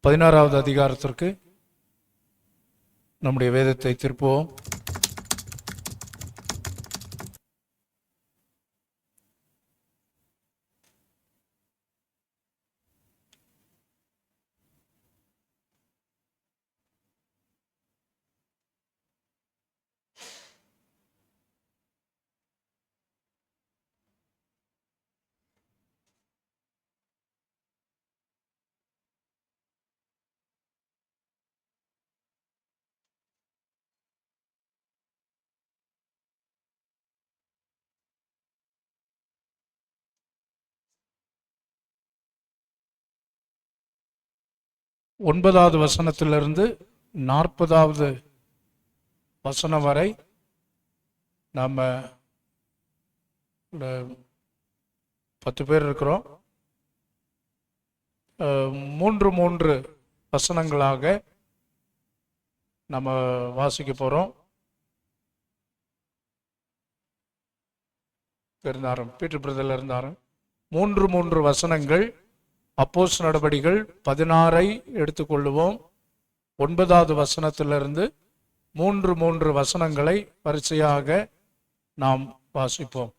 16வது அதிகாரத்திற்கு நம்முடைய வேதத்தை திருப்புவோம். ஒன்பதாவது வசனத்திலிருந்து 40வது வசனம் வரை நாம் 10 பேர் இருக்கிறோம். 3 வசனங்களாக நம்ம வாசிக்க போகிறோம். பீட்டர் பிரதர்ல இருந்தாரும் 3 வசனங்கள். அப்போஸ் நடபடிகள் 16 எடுத்துக்கொள்ளுவோம். 9வது வசனத்திலிருந்து 3 வசனங்களை வரிசையாக நாம் வாசிப்போம்.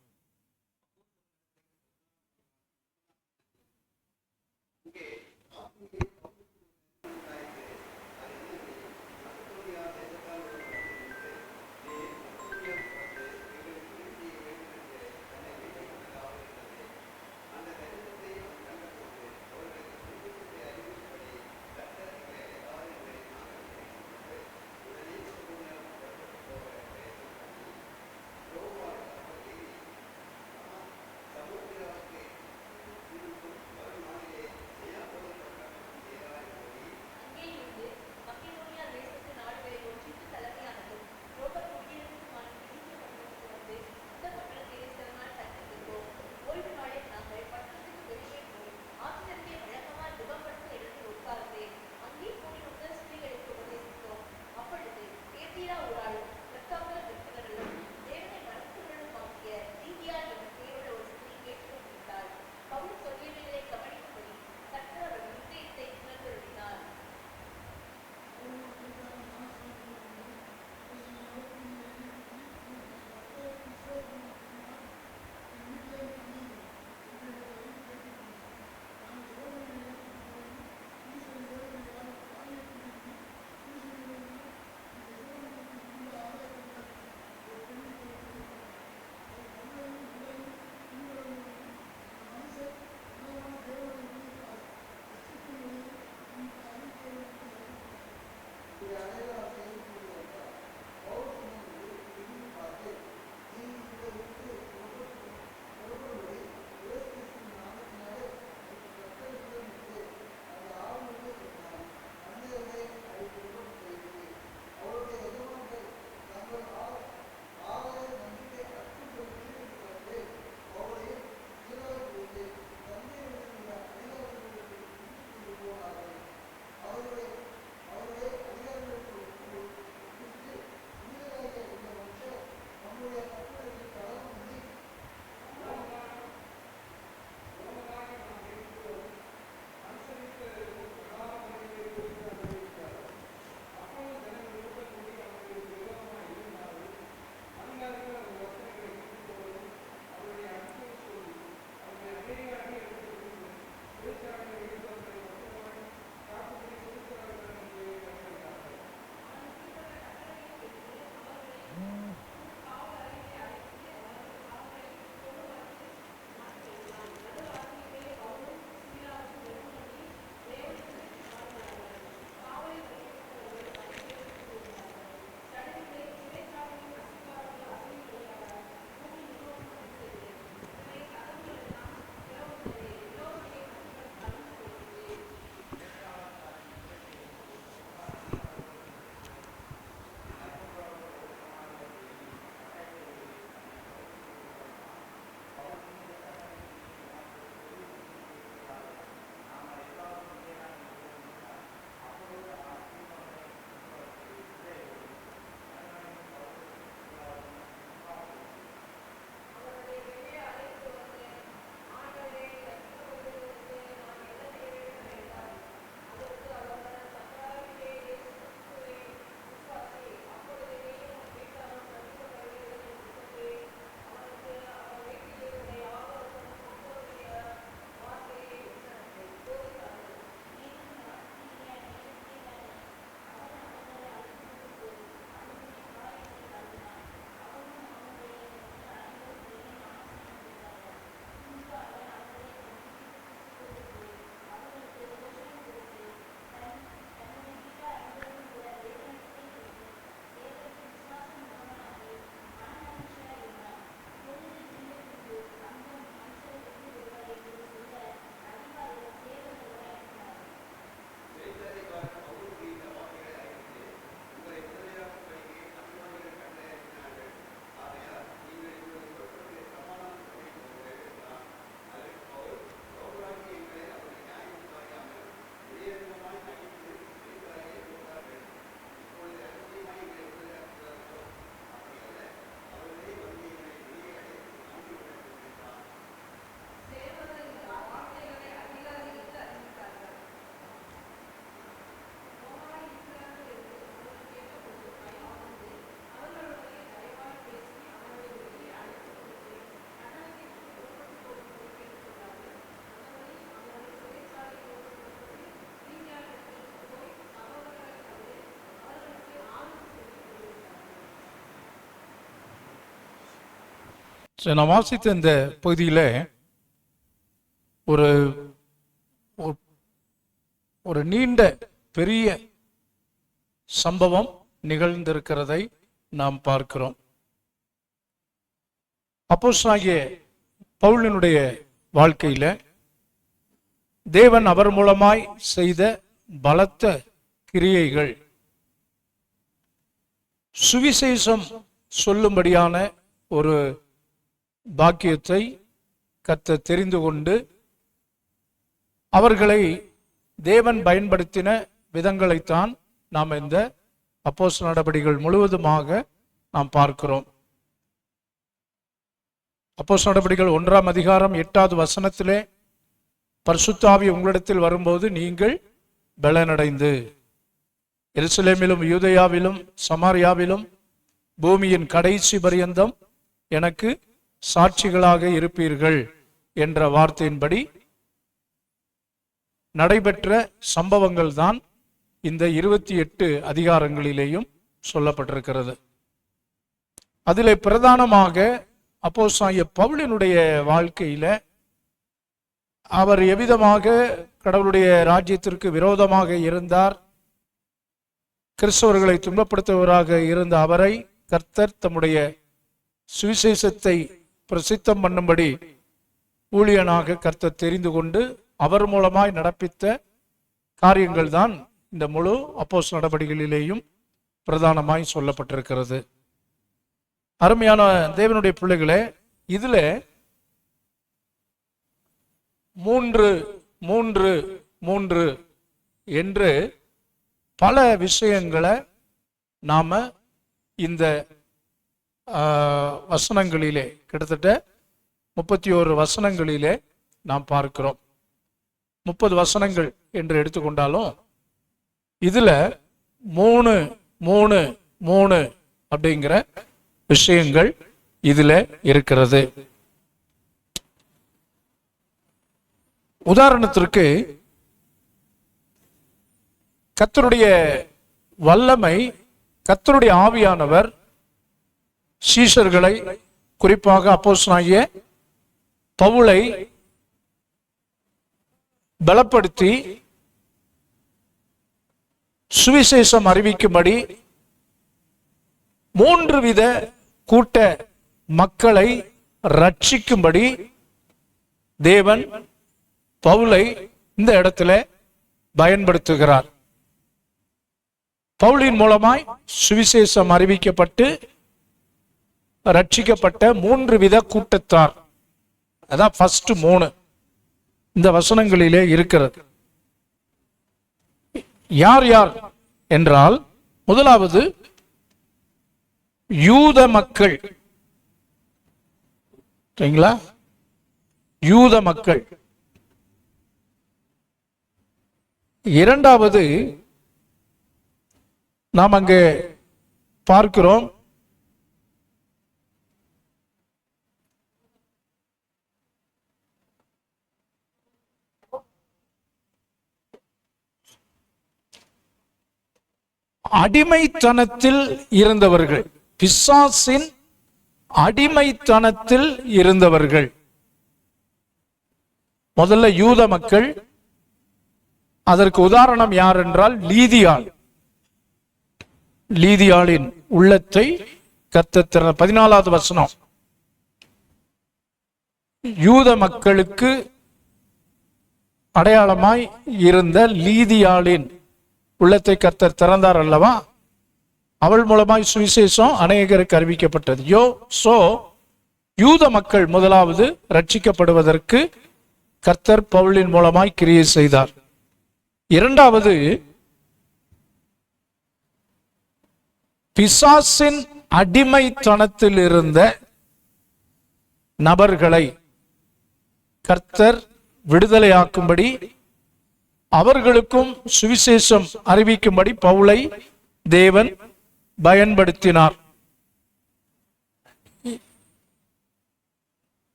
நான் வாசித்த இந்த பகுதியில் ஒரு ஒரு நீண்ட பெரிய சம்பவம் நிகழ்ந்திருக்கிறதை நாம் பார்க்கிறோம். அப்போஸ்தலனாகிய பவுலினுடைய வாழ்க்கையில தேவன் அவர் மூலமாய் செய்த பலத்த கிரியைகள், சுவிசேஷம் சொல்லும்படியான ஒரு பாக்கியத்தை கர்த்தர் தெரிந்து கொண்டு அவர்களை தேவன் பயன்படுத்தின விதங்களைத்தான் நாம் இந்த அப்போஸ்தல நடபடிகள் முழுவதுமாக நாம் பார்க்கிறோம். அப்போஸ்தல நடபடிகள் 1ஆம் அதிகாரம் 8வது வசனத்திலே, பரிசுத்த ஆவி உங்களிடத்தில் வரும்போது நீங்கள் பலனடைந்து எருசலேமிலும் யூதேயாவிலும் சமாரியாவிலும் பூமியின் கடைசி பரியந்தம் எனக்கு சாட்சிகளாக இருப்பீர்கள் என்ற வார்த்தையின்படி நடைபெற்ற சம்பவங்கள் தான் இந்த 28 அதிகாரங்களிலேயும் சொல்லப்பட்டிருக்கிறது. அதிலே பிரதானமாக அப்போஸ்தலனாகிய பவுலினுடைய வாழ்க்கையில அவர் எவ்விதமாக கடவுளுடைய ராஜ்யத்திற்கு விரோதமாக இருந்தார், கிறிஸ்தவர்களை துன்பப்படுத்துவராக இருந்த அவரை கர்த்தர் தம்முடைய சுவிசேஷத்தை பிரசித்தம் பண்ணும்படி ஊழியனாக கர்த்தர் தெரிந்து கொண்டு அவர் மூலமாய் நடப்பித்த காரியங்கள் தான் இந்த முழு அப்போஸ்தல நடபடிகளிலேயும் பிரதானமாய் சொல்லப்பட்டிருக்கிறது. அருமையான தேவனுடைய பிள்ளைகளே, இதுல 3 என்று பல விஷயங்களை நாம இந்த வசனங்களிலே, கிட்டத்தட்ட 31 வசனங்களிலே நாம் பார்க்கிறோம். 30 வசனங்கள் என்று எடுத்துக்கொண்டாலும் இதுல 3 அப்படிங்கிற விஷயங்கள் இதுல இருக்கிறது. உதாரணத்திற்கு, கர்த்தருடைய வல்லமை, கர்த்தருடைய ஆவியானவர் சீஷர்களை, குறிப்பாக அப்போஸ்தலனாகிய பவுலை பலப்படுத்தி சுவிசேஷம் அறிவிக்கும்படி 3 வித கூட்ட மக்களை ரட்சிக்கும்படி தேவன் பவுலை இந்த இடத்துல பயன்படுத்துகிறார். பவுலின் மூலமாய் சுவிசேஷம் அறிவிக்கப்பட்டு ரட்சிக்கப்பட்ட 3 வித கூட்டத்தார், அதான் ஃபர்ஸ்ட் 3 இந்த வசனங்களிலே இருக்கிறது. யார் யார் என்றால், முதலாவது யூத மக்கள். சரிங்களா? யூத மக்கள். இரண்டாவது நாம் அங்கே பார்க்கிறோம், அடிமைத்தனத்தில் இருந்தவர்கள், பிசாசின் அடிமைத்தனத்தில் இருந்தவர்கள். முதல்ல யூத மக்கள். அதற்கு உதாரணம் யார் என்றால் லீதியாள். லீதியாளின் உள்ளத்தை கர்த்தர் திறந்த 14வது வசனம். யூத மக்களுக்கு அடையாளமாய் இருந்த லீதியாளின் உள்ளத்தை கர்த்தர் திறந்தார் அல்லவா? அவள் மூலமாய் சுவிசேஷம் அநேகருக்கு அறிவிக்கப்பட்டது. யூத மக்கள் முதலாவது ரட்சிக்கப்படுவதற்கு கர்த்தர் பவுலின் மூலமாய் கிரியை செய்தார். இரண்டாவது, பிசாசின் அடிமைத்தனத்தில் இருந்த நபர்களை கர்த்தர் விடுதலையாக்கும்படி, அவர்களுக்கும் சுவிசேஷம் அறிவிக்கும்படி பவுலை தேவன் பயன்படுத்தினார்.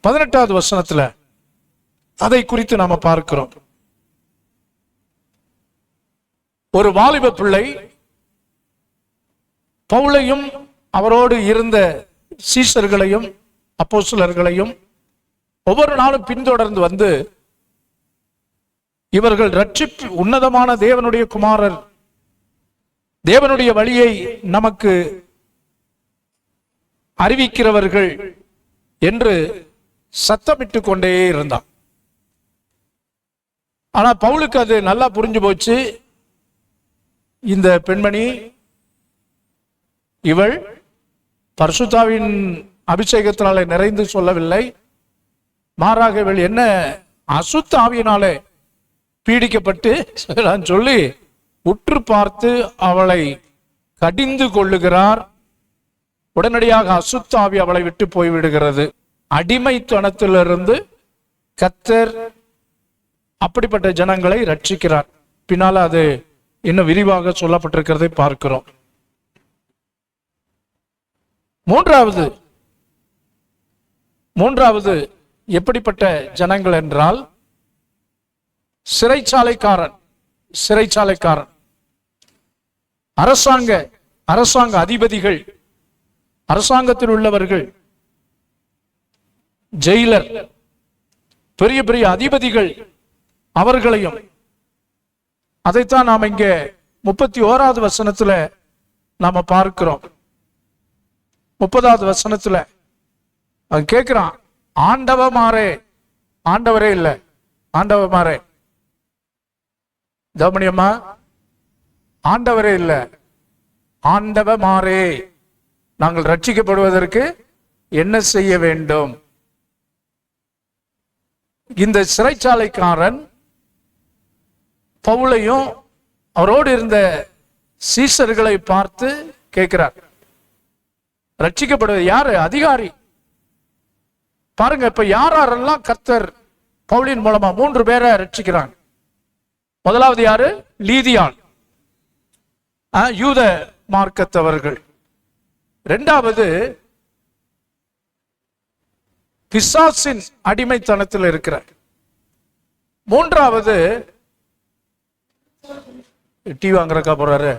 பதினெட்டாவது வசனத்துல அதை குறித்து நாம பார்க்கிறோம். ஒரு வாலிப பிள்ளை பவுலையும் அவரோடு இருந்த சீஷர்களையும் அப்போஸ்தலர்களையும் ஒவ்வொரு நாளும் பின்தொடர்ந்து வந்து இவர்கள் ரட்சிப்பு உன்னதமான தேவனுடைய குமாரர், தேவனுடைய வழியை நமக்கு அறிவிக்கிறவர்கள் என்று சத்தமிட்டு கொண்டே இருந்தான். ஆனா பவுலுக்கு அது நல்லா புரிஞ்சு போச்சு. இந்த பெண்மணி இவள் பரிசுத்தாவின் அபிஷேகத்தினாலே நிறைந்து சொல்லவில்லை, மாறாக இவள் என்ன அசுத்த ஆவியினாலே பீடிக்கப்பட்டு சொல்லி உற்று பார்த்து அவளை கடிந்து கொள்ளுகிறார். உடனடியாக அசுத்த ஆவி அவளை விட்டு போய்விடுகிறது. அடிமைத்தனத்திலிருந்து கர்த்தர் அப்படிப்பட்ட ஜனங்களை ரட்சிக்கிறார். பின்னால அது இன்னும் விரிவாக சொல்லப்பட்டிருக்கிறதை பார்க்கிறோம். மூன்றாவது எப்படிப்பட்ட ஜனங்கள் என்றால் சிறைச்சாலைக்காரன், அரசாங்க அதிபதிகள், அரசாங்கத்தில் உள்ளவர்கள், ஜெயிலர், பெரிய பெரிய அதிபதிகள், அவர்களையும். அதைத்தான் நாம் இங்கே 31வது வசனத்துல நாம பார்க்கிறோம். 30வது வசனத்துல அவன் கேட்கிறான், ஆண்டவமாரே, ஆண்டவரே இல்ல, ஆண்டவமாரே, தவமணியம்மா, ஆண்டவரே இல்ல, ஆண்டவமாரே, நாங்கள் ரட்சிக்கப்படுவதற்கு என்ன செய்ய வேண்டும்? இந்த சிறைச்சாலைக்காரன் பவுலையும் அவரோடு இருந்த சீஷர்களை பார்த்து கேட்கிறார், ரட்சிக்கப்படுவது யாரு? அதிகாரி. பாருங்க, இப்ப யாரெல்லாம் கர்த்தர் பவுலின் மூலமா 3 பேரை ரட்சிக்கிறாங்க. முதலாவது யாரு? லீதியாள், யூத மார்க்கத்தவர்கள். 2வது பிசாசின் அடிமைத்தனத்தில் இருக்கிறார். 3வது டீ வாங்குறக்கா போறாரு,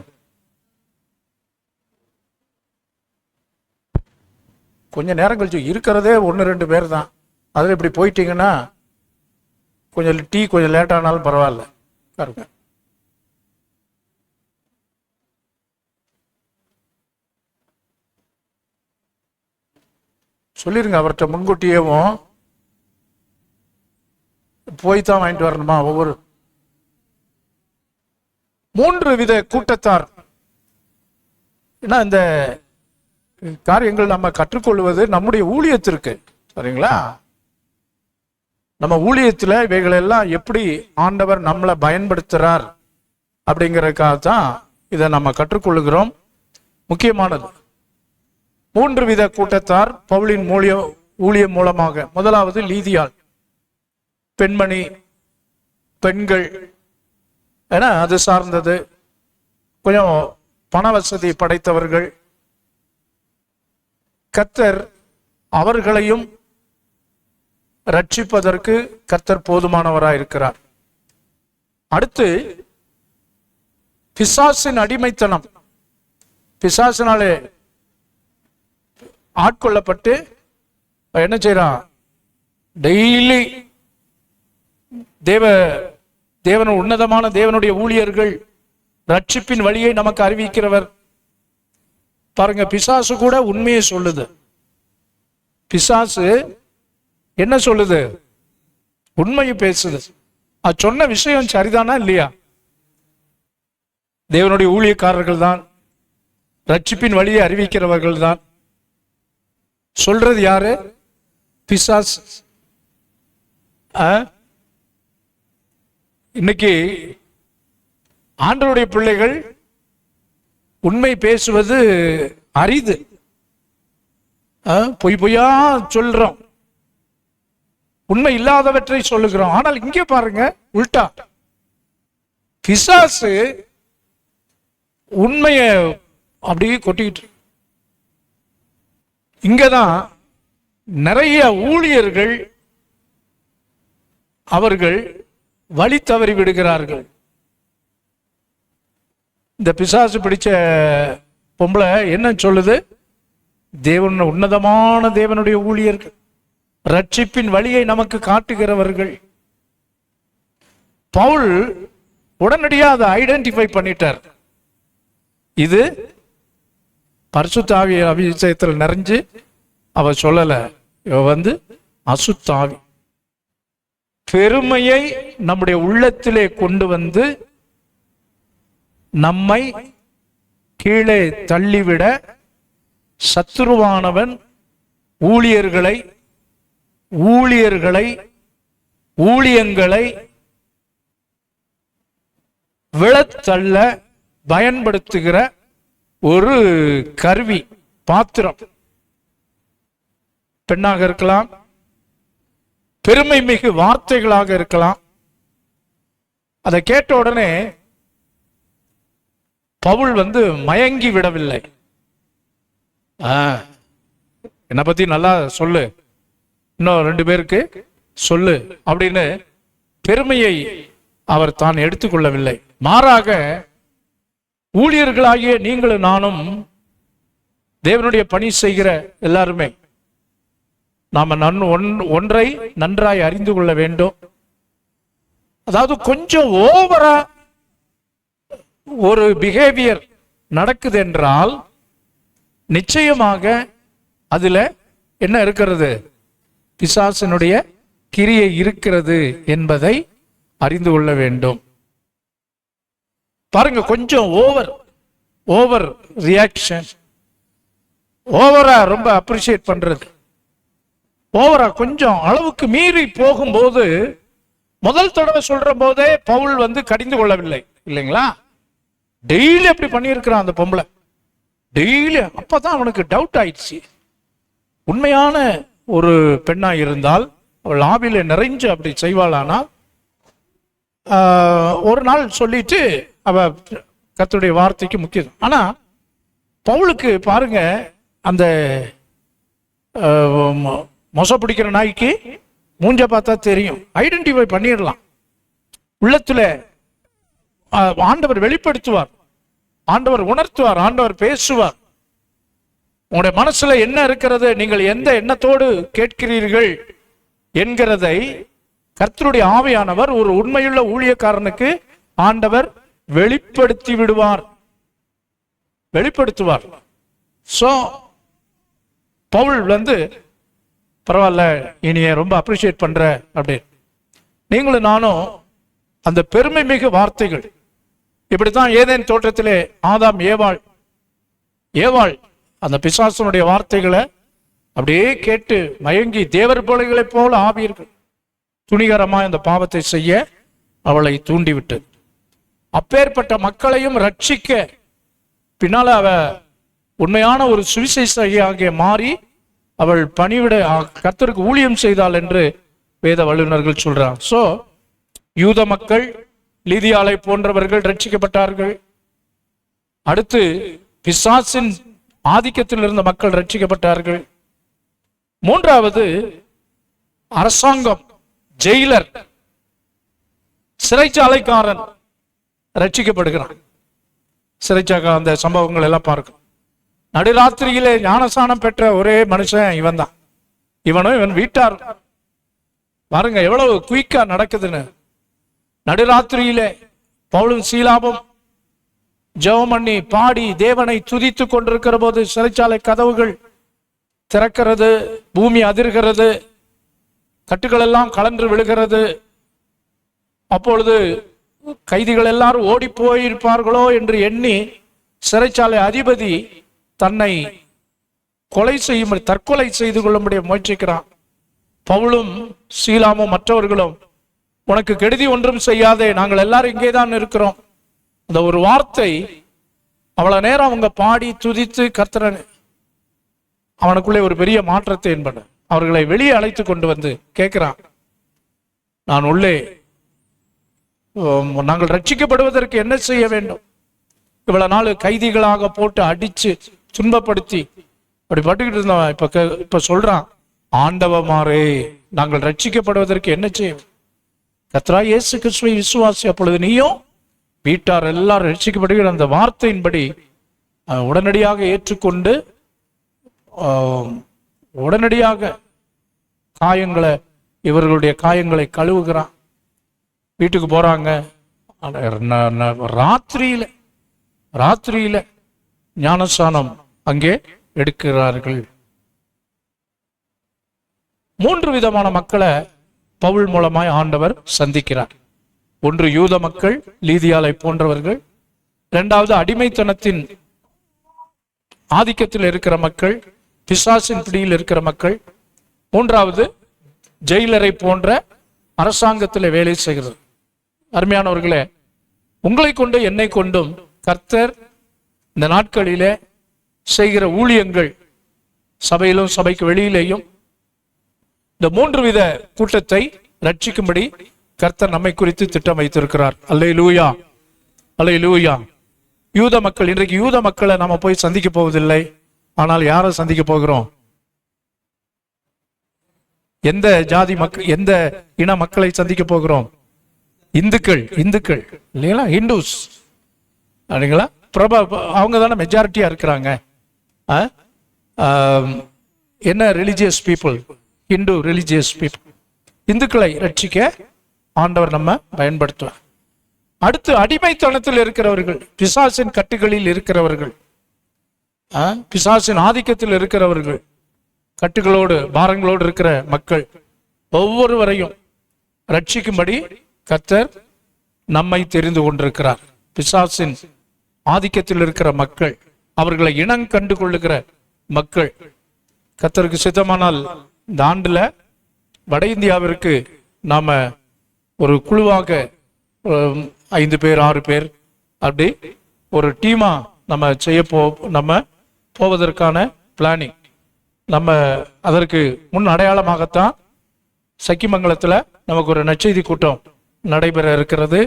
கொஞ்ச நேரம் கழிச்சு இருக்கிறதே 1-2 பேர் தான். அதில் இப்படி போயிட்டீங்கன்னா கொஞ்சம் டீ கொஞ்சம் லேட்டானாலும் பரவாயில்ல. சொல்லிருங்க அவர்கிட்ட, முன்கூட்டியேவும் போய்தான் வாங்கிட்டு வரணுமா? ஒவ்வொரு 3 வித கூட்டத்தார். ஏன்னா இந்த காரியங்கள் நம்ம கற்றுக்கொள்வது நம்முடைய ஊழியத்திற்கு, சரிங்களா? நம்ம ஊழியத்தில் இவைகள் எல்லாம் எப்படி ஆண்டவர் நம்மளை பயன்படுத்துறார் அப்படிங்கிறதுக்காக தான் இதை நம்ம கற்றுக்கொள்ளுகிறோம். முக்கியமானது 3 வித கூட்டத்தார் பவுலின் ஊழியம் மூலமாக. முதலாவது லீதியாள், பெண்மணி, பெண்கள், ஏன்னா அது சார்ந்தது. கொஞ்சம் பண வசதி படைத்தவர்கள். கர்த்தர் அவர்களையும் ரட்சிப்பதற்கு கர்த்தர் போதுமானவராயிருக்கிறார். அடுத்து பிசாசின் அடிமைத்தனம், பிசாசினாலே ஆட்கொள்ளப்பட்டு என்ன செய்யறான்? டெய்லி தேவன் உன்னதமான தேவனுடைய ஊழியர்கள் ரட்சிப்பின் வழியை நமக்கு அறிவிக்கிறவர். பாருங்க, பிசாசு கூட உண்மையை சொல்லுது. பிசாசு என்ன சொல்லுது? உண்மையை பேசுது. அது சொன்ன விஷயம் சரிதானா இல்லையா? தேவனுடைய ஊழியக்காரர்கள் தான், ரட்சிப்பின் வழியை அறிவிக்கிறவர்கள் தான். சொல்றது யாரு? பிசாசு. இன்னைக்கு ஆண்டவருடைய பிள்ளைகள் உண்மை பேசுவது அரிது. பொய்யா சொல்றோம், உண்மை இல்லாதவற்றை சொல்லுகிறோம். ஆனால் இங்கே பாருங்க, உல்டா. பிசாசு உண்மைய அப்படியே கொட்டிக்கிட்டு. இங்கதான் நிறைய ஊழியர்கள் அவர்கள் வழி தவறி விடுகிறார்கள். இந்த பிசாசு பிடிச்ச பொம்பளை என்ன சொல்லுது? உன்னதமான தேவனுடைய ஊழியர்கள், ரட்சிப்பின் வழியை நமக்கு காட்டுகிறவர்கள். பவுல் உடனடியாக அதை ஐடென்டிஃபை பண்ணிட்டார். இது பரிசுத்த ஆவி அபிஷேகத்தில் நிறைஞ்சு அவ சொல்லல, இவ அசுத்தாவி. பெருமையை நம்முடைய உள்ளத்திலே கொண்டு வந்து நம்மை கீழே தள்ளிவிட சத்துருவானவன் ஊழியங்களை விழத்தள்ள பயன்படுத்துகிற ஒரு கருவி, பாத்திரம். பெண்ணாக இருக்கலாம், பெருமை மிகு வார்த்தைகளாக இருக்கலாம். அதை கேட்ட உடனே பவுல் மயங்கி விடவில்லை. என்னை பத்தி நல்லா சொல்லு, இன்னும் 2 பேருக்கு சொல்லு அப்படின்னு பெருமையை அவர் தான் எடுத்துக்கொள்ளவில்லை. மாறாக ஊழியர்களாகிய நீங்களும் நானும், தேவனுடைய பணி செய்கிற எல்லாருமே நாம ஒன்றை நன்றாய் அறிந்து கொள்ள வேண்டும். அதாவது கொஞ்சம் ஓவரா ஒரு பிஹேவியர் நடக்குது என்றால் நிச்சயமாக அதுல என்ன இருக்கிறது? பிசாசினுடைய கிரியை இருக்கிறது என்பதை அறிந்து கொள்ள வேண்டும். பாருங்க, கொஞ்சம் ஓவர் ரியாக்ஷன், ஓவரா ரொம்ப அப்ரிஷியேட் பண்றது, ஓவரா கொஞ்சம் அளவுக்கு மீறி போகும்போது, முதல் தடவை சொல்ற போதே பவுல் கடிந்து கொள்ளவில்லை இல்லைங்களா? டெய்லி அப்படி பண்ணியிருக்கிறான் அந்த பொம்பளை, டெய்லி. அப்பதான் அவனுக்கு டவுட் ஆயிடுச்சு. உண்மையான ஒரு பெண்ணா இருந்தால் அவள் ஆவில நிறைஞ்சு அப்படி செய்வாளானால், ஒரு நாள் சொல்லிட்டு அவ கர்த்தருடைய வார்த்தைக்கு முக்கியம். ஆனா பவுலுக்கு பாருங்க, அந்த மொசை பிடிக்கிற நாய்க்கு மூஞ்ச பார்த்தா தெரியும், ஐடென்டிஃபை பண்ணிடலாம். உள்ளத்துல ஆண்டவர் வெளிப்படுத்துவார், ஆண்டவர் உணர்த்துவார், ஆண்டவர் பேசுவார். உங்களுடைய மனசுல என்ன இருக்கிறது, நீங்கள் எந்த எண்ணத்தோடு கேட்கிறீர்கள் என்கிறதை கர்த்தருடைய ஆவியானவர் ஒரு உண்மையுள்ள ஊழியக்காரனுக்கு ஆண்டவர் வெளிப்படுத்துவார். சோ பவுல் பரவாயில்ல, இனிய ரொம்ப அப்ரிஷியேட் பண்ற அப்படின்னு. நீங்களும் நானும் அந்த பெருமை மிகு வார்த்தைகள், இப்படித்தான் ஏதேன் தோட்டத்திலே ஆதாம் ஏவாள் அந்த பிசாசனுடைய வார்த்தைகளை அப்படியே கேட்டு மயங்கி தேவர் பிள்ளைகளைப் போல ஆவியர்கள் துணிகரமா இந்த பாவத்தை செய்ய அவளை தூண்டிவிட்டு, அப்பேற்பட்ட மக்களையும் ரட்சிக்க பின்னால அவ உண்மையான ஒரு சுவிசேஷியாக மாறி அவள் பணிவிட கர்த்தருக்கு ஊழியம் செய்தாள் என்று வேத வல்லுநர்கள் சொல்றாங்க. சோ யூத மக்கள், லீதியாளை போன்றவர்கள் ரட்சிக்கப்பட்டார்கள். அடுத்து பிசாசின் ஆதிக்கத்தில் இருந்த மக்கள் ரட்சிக்கப்பட்டார்கள். மூன்றாவது அரசாங்கம், ஜெயிலர், சிறைச்சாலைக்காரன் ரட்சிக்கப்படுகிறான். சிறைச்சாலை அந்த சம்பவங்கள் எல்லாம் பார்க்கும். நடுராத்திரியிலே ஞானசானம் பெற்ற ஒரே மனுஷன் இவன் தான். இவன் வீட்டார் பாருங்க எவ்வளவு குயிக்கா நடக்குதுன்னு. நடுராத்திரியிலே பவுலும் சீலாவும் ஜெபம் பண்ணி பாடி தேவனை துதித்து கொண்டிருக்கிற போது சிறைச்சாலை கதவுகள் திறக்கிறது, பூமி அதிர்கிறது, கட்டுகள் எல்லாம் கலன்று விழுகிறது. அப்பொழுது கைதிகள் எல்லாரும் ஓடி போயிருப்பார்களோ என்று எண்ணி சிறைச்சாலை அதிபதி தன்னை தற்கொலை செய்து கொள்ளும்படி முயற்சிக்கிறான். பவுலும் சீலாமும் மற்றவர்களும், உனக்கு கெடுதி ஒன்றும் செய்யாதே, நாங்கள் எல்லாரும் இங்கேதான் இருக்கிறோம். அந்த ஒரு வார்த்தை அவ்வளவு நேரம் அவங்க பாடி துதித்து கர்த்தரன் அவனுக்குள்ளே ஒரு பெரிய மாற்றத்தை என்பன. அவர்களை வெளியே அழைத்து கொண்டு வந்து கேட்கிறான், நான் உள்ளே நாங்கள் ரட்சிக்கப்படுவதற்கு என்ன செய்ய வேண்டும்? இவ்வளவு நாள் கைதிகளாக போட்டு அடிச்சு துன்பப்படுத்தி அப்படி பட்டுக்கிட்டு இருந்தவன் இப்ப சொல்றான், ஆண்டவமாரே நாங்கள் ரட்சிக்கப்படுவதற்கு என்ன செய்யும்? கர்த்தராகிய இயேசு கிறிஸ்துவை விசுவாசி, அப்பொழுது நீயும் வீட்டார் எல்லாரும் ரட்சிக்கப்படுகிற அந்த வார்த்தையின்படி உடனடியாக ஏற்றுக்கொண்டு உடனடியாக இவர்களுடைய காயங்களை கழுவுகிறான். வீட்டுக்கு போறாங்க. ராத்திரியில ஞானஸ்நானம் அங்கே எடுக்கிறார்கள். 3 விதமான மக்களை பவுல் மூலமாய் ஆண்டவர் சந்திக்கிறார். ஒன்று யூத மக்கள், லீதியாளை போன்றவர்கள். 2வது அடிமைத்தனத்தின் ஆதிக்கத்தில் இருக்கிற மக்கள், பிசாசின் பிடியில் இருக்கிற மக்கள். 3வது ஜெயிலரை போன்ற அரசாங்கத்தில் வேலை செய்கிறது. அருமையானவர்களே, உங்களை கொண்டு என்னை கொண்டும் கர்த்தர் இந்த நாட்களிலே செய்கிற ஊழியங்கள், சபையிலும் சபைக்கு வெளியிலேயும் இந்த 3 வித கூட்டத்தை ரட்சிக்கும்படி கர்த்தர் நம்மை குறித்து திட்டம் வைத்திருக்கிறார். அல்லேலூயா, அல்லேலூயா. யூத மக்கள், இன்றைக்கு யூத மக்களை நம்ம போய் சந்திக்க போவதில்லை. ஆனால் யாரை சந்திக்க போகிறோம்? எந்த ஜாதி மக்கள், எந்த இன மக்களை சந்திக்க போகிறோம்? இந்துக்கள் இல்லைங்களா? ஹிந்துஸ் அப்படிங்களா? அவங்க தானே மெஜாரிட்டியா இருக்கிறாங்க. என்ன religious people, Hindu religious people. இந்துக்களை ரட்சிக்க ஆண்டவர் நம்ம பயன்படுத்துவார். அடுத்து அடிமைத்தனத்தில் இருக்கிறவர்கள், பிசாசின் கட்டுகளில் இருக்கிறவர்கள், பிசாசின் ஆதிக்கத்தில் இருக்கிறவர்கள், கட்டுகளோடு பாரங்களோடு இருக்கிற மக்கள் ஒவ்வொருவரையும் ரட்சிக்கும்படி கர்த்தர் நம்மை தெரிந்து கொண்டிருக்கிறார். பிசாசின் ஆதிக்கத்தில் இருக்கிற மக்கள், அவர்களை இனம் கண்டு கொள்ளுகிற மக்கள். கர்த்தருக்கு சித்தமானால் இந்த ஆண்டுல வட இந்தியாவிற்கு நாம ஒரு குழுவாக 5 பேர் 6 பேர் அப்படி ஒரு டீமா நம்ம போவதற்கான பிளானிங். நம்ம அதற்கு முன் அடையாளமாகத்தான் சக்கிமங்கலத்தில் நமக்கு ஒரு நற்செய்தி கூட்டம் நடைபெற இருக்கிறது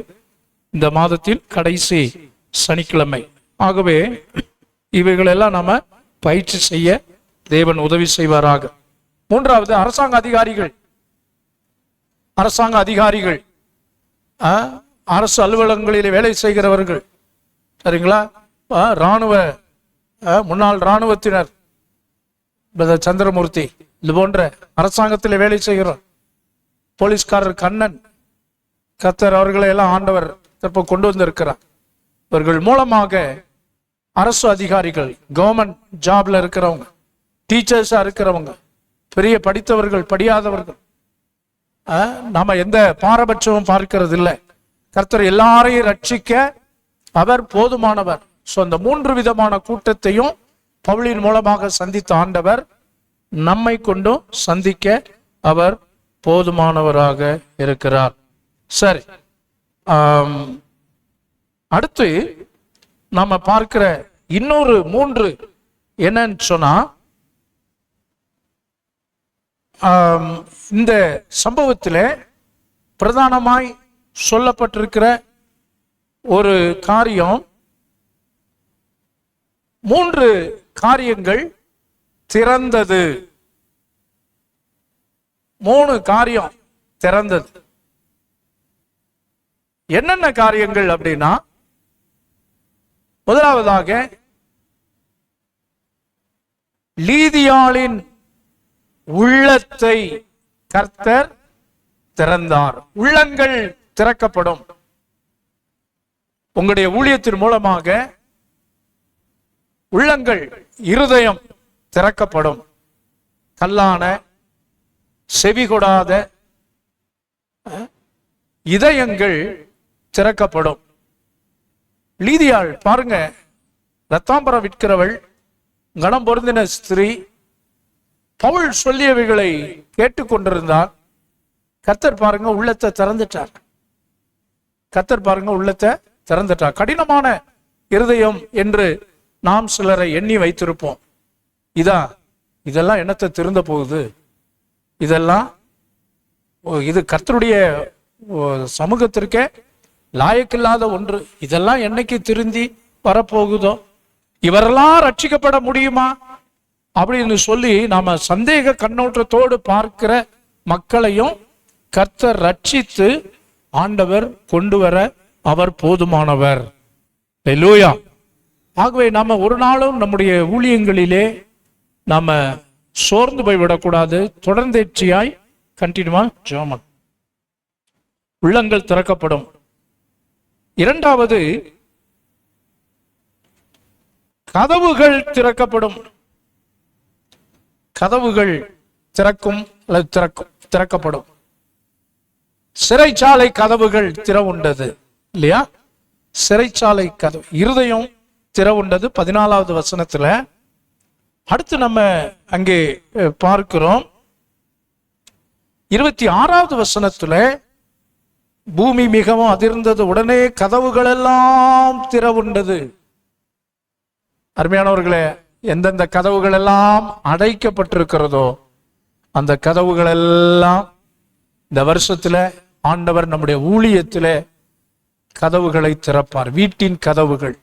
இந்த மாதத்தில் கடைசி சனிக்கிழமை. ஆகவே இவைகளெல்லாம் நாம பயிற்சி செய்ய தேவன் உதவி செய்வாராக. 3வது அரசாங்க அதிகாரிகள், அரசு அலுவலகங்களில் வேலை செய்கிறவர்கள், சரிங்களா? முன்னாள் இராணுவத்தினர், சந்திரமூர்த்தி, இது போன்ற அரசாங்கத்தில் வேலை செய்கிறோம். போலீஸ்காரர் கண்ணன், கர்த்தர் அவர்களை எல்லாம் ஆண்டவர் தற்ப கொண்டு வந்திருக்கிறார். இவர்கள் மூலமாக அரசு அதிகாரிகள், கவர்மெண்ட் ஜாப்ல இருக்கிறவங்க, டீச்சர்ஸா இருக்கிறவங்க, பெரிய படித்தவர்கள், படியாதவர்கள், நாம எந்த பாரபட்சமும் பார்க்கிறது இல்லை. கர்த்தர் எல்லாரையும் ரட்சிக்க அவர் போதுமானவர். அந்த 3 விதமான கூட்டத்தையும் பவுலின் மூலமாக சந்தித்த ஆண்டவர் நம்மை கொண்டும் சந்திக்க அவர் போதுமானவராக இருக்கிறார். சரி, அடுத்து நாம பார்க்கிற இன்னொரு 3 என்னன்னு சொன்னா, இந்த சம்பவத்தில் பிரதானமாய் சொல்லப்பட்டிருக்கிற ஒரு காரியம், 3 காரியங்கள் திறந்தது. 3 காரியம் திறந்தது. என்னென்ன காரியங்கள் அப்படின்னா, முதலாவதாக லீதியாளின் உள்ளத்தை கர்த்தர் திறந்தார். உள்ளங்கள் திறக்கப்படும். உங்களுடைய ஊழியத்தின் மூலமாக உள்ளங்கள், இருதயம் திறக்கப்படும். கல்லான, செவிகொடாத இதயங்கள் திறக்கப்படும். லீதியாள் பாருங்க, ரத்தாம்பரம் விற்கிறவள், கணம் பொருந்தின ஸ்திரீ, பவுல் சொல்லியவைகளை கேட்டுக்கொண்டிருந்தார். கர்த்தர் பாருங்க உள்ளத்தை திறந்துட்டார். கடினமான இருதயம் என்று நாம் சிலரை எண்ணி வைத்திருப்போம். இதெல்லாம் என்னத்தை திருந்த போகுது, இது கர்த்தருடைய சமூகத்திற்கே லாயக்கில்லாத ஒன்று, இதெல்லாம் என்னைக்கு திருந்தி வரப்போகுதோ, இவரெல்லாம் ரட்சிக்கப்பட முடியுமா அப்படின்னு சொல்லி நாம சந்தேக கண்ணோட்டத்தோடு பார்க்கிற மக்களையும் கர்த்தர் ரட்சித்து ஆண்டவர் கொண்டு வர அவர் போதுமானவர். அல்லேலூயா. ஆகவே நாம ஒரு நாளும் நம்முடைய ஊழியங்களிலே நாம சோர்ந்து போய் விடக்கூடாது. தொடர்ந்தேர்ச்சியாய் கண்டினியூவா ஜெபம். உள்ளங்கள் திறக்கப்படும். இரண்டாவது, கதவுகள் திறக்கப்படும். கதவுகள் திறக்கும் அல்லது திறக்கப்படும். சிறைச்சாலை கதவுகள் திறவுண்டது இல்லையா? சிறைச்சாலை கதவு, இருதயம் திறவுண்டது 14வது வசனத்துல. அடுத்து நம்ம அங்கே பார்க்கிறோம் 26வது வசனத்துல, பூமி மிகவும் அதிர்ந்தது, உடனே கதவுகள் எல்லாம் திறவுண்டது. அருமையானவர்களே, எந்தெந்த கதவுகள் எல்லாம் அடைக்கப்பட்டிருக்கிறதோ அந்த கதவுகள் எல்லாம் இந்த வருஷத்துல ஆண்டவர் நம்முடைய ஊழியத்துல கதவுகளை திறப்பார். வீட்டின் கதவுகள்,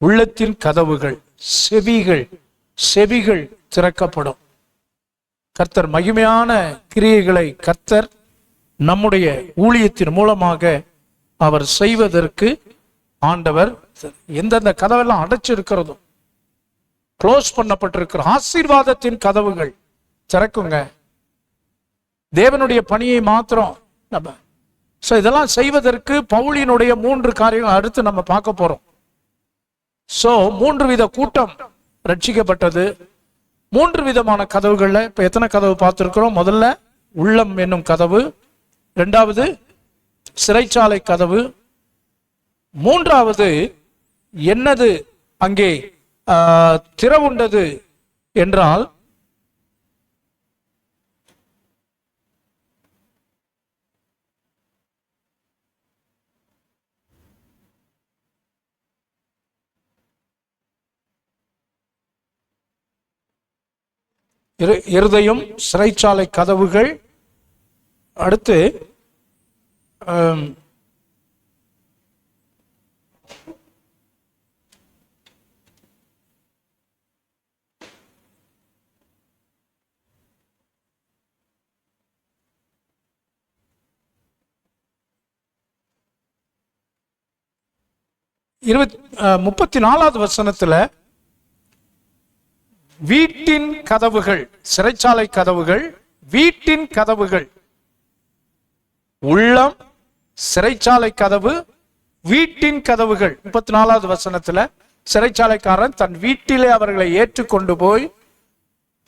உள்ளத்தின் கதவுகள், செவிகள் திறக்கப்படும். கர்த்தர் மகிமையான கிரியைகளை கர்த்தர் நம்முடைய ஊழியத்தின் மூலமாக அவர் செய்வதற்கு ஆண்டவர் எந்தெந்த கதவெல்லாம் அடைச்சிருக்கிறதோ, க்ளோஸ் பண்ணப்பட்டிருக்கிற ஆசீர்வாதத்தின் கதவுகள் திறக்குங்க. தேவனுடைய பணியை மாத்திரம் நம்ம இதெல்லாம் செய்வதற்கு பவுலினுடைய 3 காரியங்கள் அடுத்து நம்ம பார்க்க போறோம். 3 வித கூட்டம் ரட்சிக்கப்பட்டது. 3 விதமான கதவுகள்ல இப்ப எத்தனை கதவு பார்த்திருக்கிறோம்? முதல்ல உள்ளம் என்னும் கதவு, இரண்டாவது சிறைச்சாலை கதவு, மூன்றாவது என்னது அங்கே திறவுண்டது என்றால் இருதயம், சிறைச்சாலை கதவுகள். அடுத்து இருபத்தி 34வது வசனத்துல வீட்டின் கதவுகள், சிறைச்சாலை கதவுகள், வீட்டின் கதவுகள், உள்ளம், சிறைச்சாலை கதவு, வீட்டின் கதவுகள். 34வது வசனத்துல சிறைச்சாலைக்காரன் தன் வீட்டிலே அவர்களை ஏற்றுக்கொண்டு போய்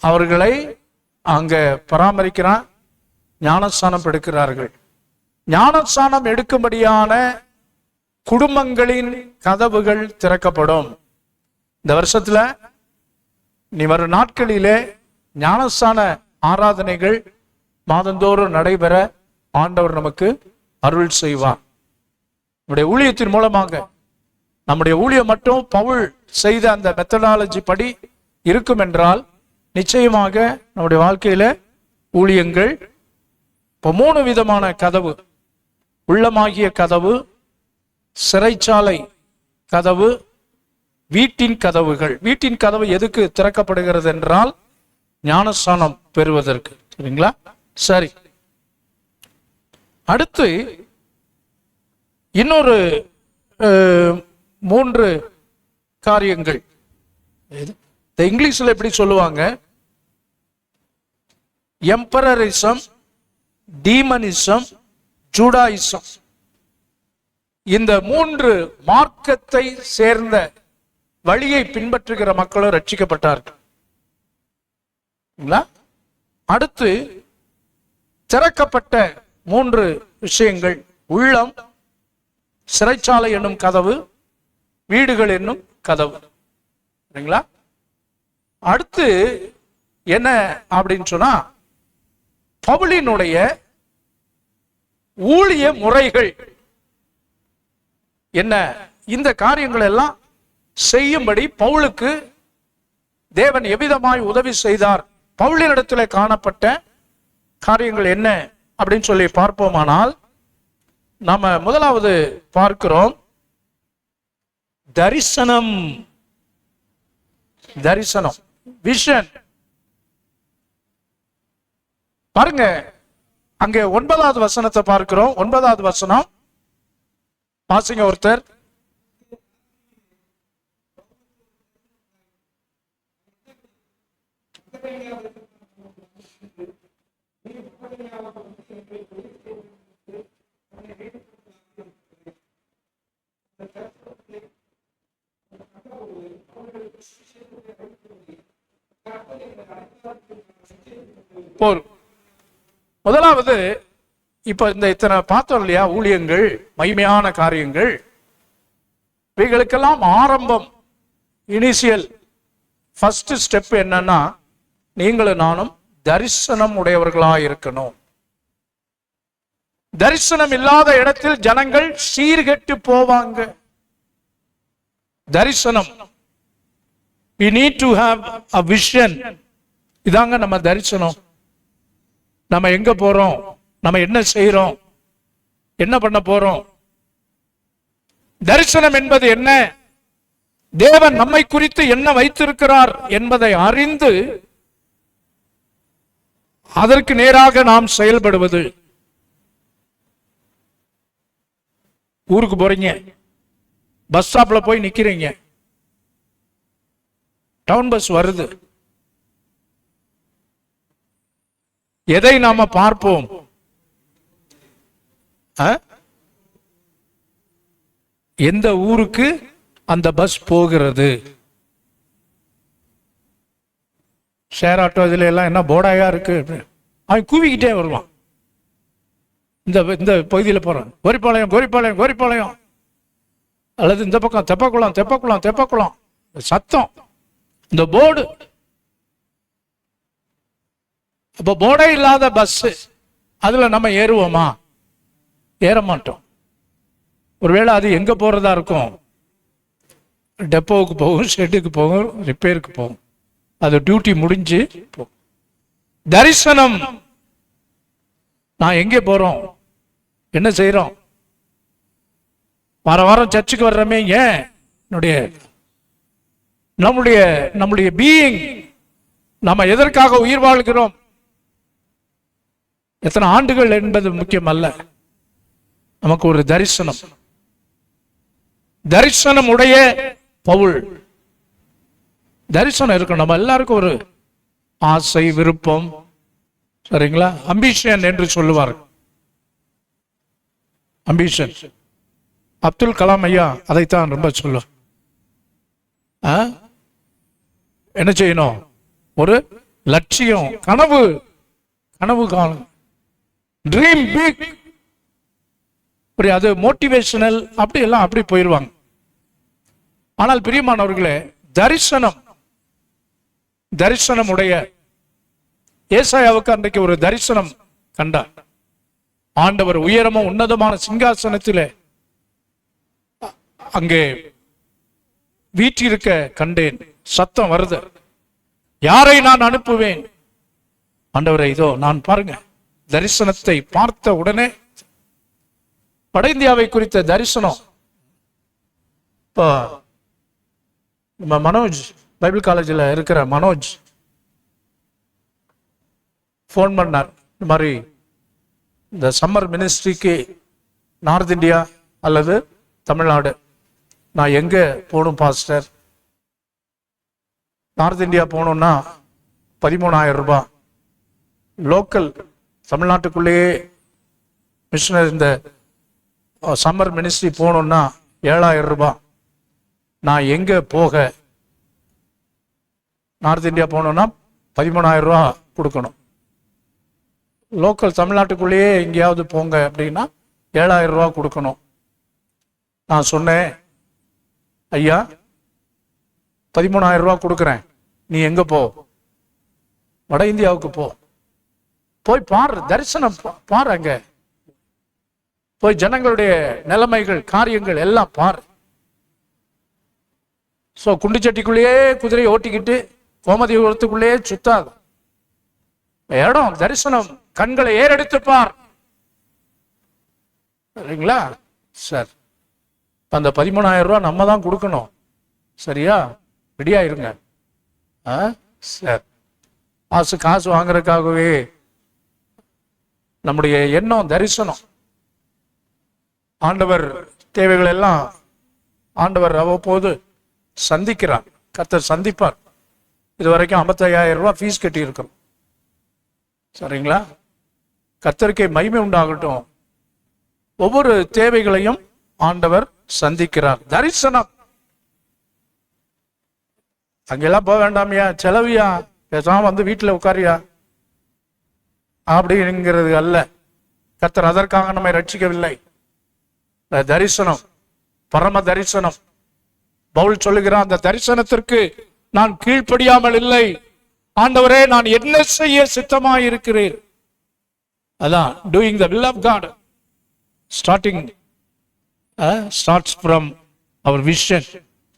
அவர்களை அங்க பராமரிக்கிறான். ஞானஸ்நானம் எடுக்கிறார்கள். ஞானஸ்நானம் எடுக்கும்படியான குடும்பங்களின் கதவுகள் திறக்கப்படும். இந்த வருஷத்துல நீ வரும் நாட்களிலே ஞானஸ்நான ஆராதனைகள் மாதந்தோறும் நடைபெற ஆண்டவர் நமக்கு அருள் செய்வார். நம்முடைய ஊழியத்தின் மூலமாக, நம்முடைய ஊழியம் மட்டும் பவுல் செய்த அந்த மெத்தடாலஜி படி இருக்கும் என்றால் நிச்சயமாக நம்முடைய வாழ்க்கையில ஊழியங்கள் இப்போ 3 விதமான கதவு, உள்ளமாகிய கதவு, சிறைச்சாலை கதவு, வீட்டின் கதவுகள். வீட்டின் கதவு எதுக்கு திறக்கப்படுகிறது என்றால் ஞானஸ்நானம் பெறுவதற்கு. சரிங்களா? சரி, அடுத்து இன்னொரு 3 காரியங்கள். இங்கிலீஷ்ல எப்படி சொல்லுவாங்க? எம்பரரிசம், டீமனிசம், ஜூடாயிசம். இந்த 3 மார்க்கத்தை சேர்ந்த வழியை பின்பற்றுகிற மக்களும் ரட்சிக்கப்பட்டார்கள். அடுத்து திறக்கப்பட்ட 3 விஷயங்கள்: உள்ளம், சிறைச்சாலை என்னும் கதவு, வீடுகள் என்னும் கதவு. சரிங்களா? அடுத்து என்ன அப்படின்னு சொன்னா, பவுலினுடைய ஊழிய முறைகள் என்ன? இந்த காரியங்கள் எல்லாம் செய்யும்படி பவுலுக்கு தேவன் எவ்விதமாய் உதவி செய்தார், பவுலினிடத்தில் காணப்பட்ட காரியங்கள் என்ன அப்படின்னு சொல்லி பார்ப்போமானால், நாம முதலாவது பார்க்கிறோம் தரிசனம். தரிசனம், விஷன். பாருங்க, அங்கே 9வது வசனத்தை பார்க்கிறோம். 9வது வசனம் வாசிங்க ஒருத்தர். முதலாவது இப்ப இந்த இத்தனை பார்த்தோம் இல்லையா, ஊழியங்கள், மகிமையான காரியங்கள், இவைகளுக்கெல்லாம் ஆரம்பம், இனிஷியல் ஃபர்ஸ்ட் ஸ்டெப் என்னன்னா, நீங்களும் நானும் தரிசனம் உடையவர்களாக இருக்கணும். தரிசனம் இல்லாத இடத்தில் ஜனங்கள் சீர்கெட்டு போவாங்க. தரிசனம், we need to have a vision. இதாங்க நம்ம தரிசனம். நம்ம எங்க போறோம், நம்ம என்ன செய்யறோம், என்ன பண்ண போறோம். தரிசனம் என்பது என்ன? தேவன் நம்மை குறித்து என்ன வைத்திருக்கிறார் என்பதை அறிந்து அதற்கு நேராக நாம் செயல்படுவது. ஊருக்கு போறீங்க, பஸ் ஸ்டாப்ல போய் நிக்கிறீங்க, டவுன் பஸ் வருது, எதை நாம பார்ப்போம்? எந்த ஊருக்கு அந்த பஸ் போகிறது? ஷேர் ஆட்டோ இதுல எல்லாம் என்ன போடாயா இருக்கு, அவன் கூவிக்கிட்டே வருவான். இந்த பகுதியில் போறான், கோரிப்பாளையம் கோரிப்பாளையம் கோரிப்பாளையம், அல்லது இந்த பக்கம் தெப்பக்குளம் தெப்பக்குளம் தெப்பக்குளம், சத்தம், இந்த போர்டு. அப்ப போர்டே இல்லாத பஸ், அதுல நம்ம ஏறுவோமா? ஏற மாட்டோம். ஒருவேளை அது எங்க போறதா இருக்கும்? டெப்போவுக்கு போகும், ஷெட்டுக்கு போகும், ரிப்பேருக்கு போகும், அது டியூட்டி முடிஞ்சு போகும். தரிசனம், நான் எங்கே போறோம், என்ன செய்யறோம்? வார வாரம் சர்ச்சுக்கு வர்றமே, ஏன்? நம்முடைய பீயிங், நம்ம எதற்காக உயிர் வாழ்கிறோம், எத்தனை ஆண்டுகள் என்பது முக்கியம் அல்ல. நமக்கு ஒரு தரிசனம், தரிசனம் உடைய பவுல். தரிசனம் இருக்கும். நம்ம எல்லாருக்கும் ஒரு ஆசை, விருப்பம், சரிங்களா? அம்பிஷன் என்று சொல்லுவார். அம்பிஷன். அப்துல் கலாம் ஐயா அதைத்தான் ரொம்ப சொல்லுவார். என்ன செய்யணும்? ஒரு லட்சியம், கனவு, கனவு காணும், ட்ரீம் பிக். அது மோட்டிவேஷனல், அப்படி எல்லாம் அப்படி போயிடுவாங்க. ஆனால் பிரியமானவர்களே, தரிசனம், தரிசனம் உடைய ஏசாயாவுக்கு அன்றைக்கு ஒரு தரிசனம் கண்டார். ஆண்டவர் உயரமும் உன்னதமான சிங்காசனத்திலே அங்கே வீற்றிருக்க கண்டேன். சத்தம் வருது, யாரை நான் அனுப்புவேன்? ஆண்டவரை இதோ நான். பாருங்க, தரிசனத்தை பார்த்த உடனே வட இந்தியாவை குறித்த தரிசனம். இப்போ நம்ம மனோஜ், பைபிள் காலேஜில் இருக்கிற மனோஜ் ஃபோன் பண்ணார். இந்த மாதிரி இந்த சம்மர் மினிஸ்ட்ரிக்கு நார்த் இந்தியா அல்லது தமிழ்நாடு, நான் எங்கே போகணும் பாஸ்டர்? நார்த் இந்தியா போகணுன்னா 13,000 ரூபாய், லோக்கல் தமிழ்நாட்டுக்குள்ளேயே மிஷனரி இந்த சம்மர் மினிஸ்ட்ரி போகணுன்னா 7,000 ரூபாய். நான் எங்கே போக? நார்த் இந்தியா போகணுன்னா 13,000 ரூபா கொடுக்கணும். லோக்கல் தமிழ்நாட்டுக்குள்ளேயே எங்கேயாவது போங்க அப்படின்னா 7,000 ரூபா கொடுக்கணும். நான் சொன்னேன், ஐயா 13,000 ரூபா கொடுக்குறேன், நீ எங்க போ? வட இந்தியாவுக்கு போ, போய் பாரு, தரிசனம் பாரு, அங்க போய் ஜனங்களுடைய நிலைமைகள், காரியங்கள் எல்லாம் பாரு. ஸோ குண்டுச்சட்டிக்குள்ளேயே குதிரையை ஓட்டிக்கிட்டு கோமதிபுரத்துக்குள்ளேயே சுத்தாது. இடம் தரிசனம், கண்களை ஏறெடுத்து பார். சரிங்களா சார்? அந்த 13,000 ரூபா நம்ம தான் கொடுக்கணும். சரியா? ரெடியா இருங்க சார். காசு வாங்குறதுக்காகவே நம்முடைய எண்ணம் தரிசனம். ஆண்டவர் தேவைகள் எல்லாம் ஆண்டவர் அவ்வப்போது சந்திக்கிறார். கர்த்தர் சந்திப்பார். இது வரைக்கும் 55,000 ரூபாய் ஃபீஸ் கட்டி இருக்கிறோம். சரிங்களா? கர்த்தருக்கே மகிமை உண்டாகட்டும். ஒவ்வொரு தேவைகளையும் ஆண்டவர் சந்திக்கிறார். தரிசனம். அங்கெல்லாம் போக வேண்டாமியா, செலவியா, பேசாம வந்து வீட்டில் உட்காரியா அப்படிங்கிறது அல்ல. கர்த்தர் அதற்காக நம்மை ரட்சிக்கவில்லை. தரிசனம், பரம தரிசனம். பவுல் சொல்லுகிறான், அந்த தரிசனத்திற்கு நான் கீழ்ப்படியாமல் இல்லை. ஆண்டவரே, நான் என்ன செய்ய சித்தமாய் இருக்கிறேன். அதான் doing the will of God. Starts from our vision.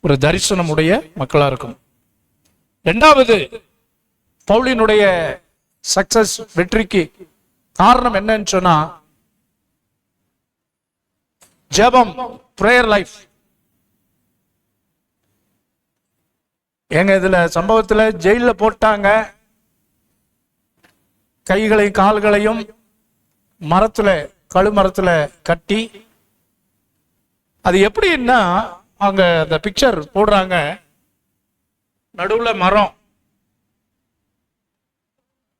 ஒரு தரிசனம் உடைய மக்களா இருக்கும். இரண்டாவது, பவுலினுடைய சக்சஸ், வெற்றிக்கு காரணம் என்னன்னு சொன்னா ஜெபம், பிரேயர் லைஃப். எங்க இதுல சம்பவத்துல ஜெயில போட்டாங்க. கைகளையும் கால்களையும் மரத்துல, கழுமரத்துல கட்டி, அது எப்படின்னா அங்க அந்த பிக்சர் போடுறாங்க, நடுவுல மரம்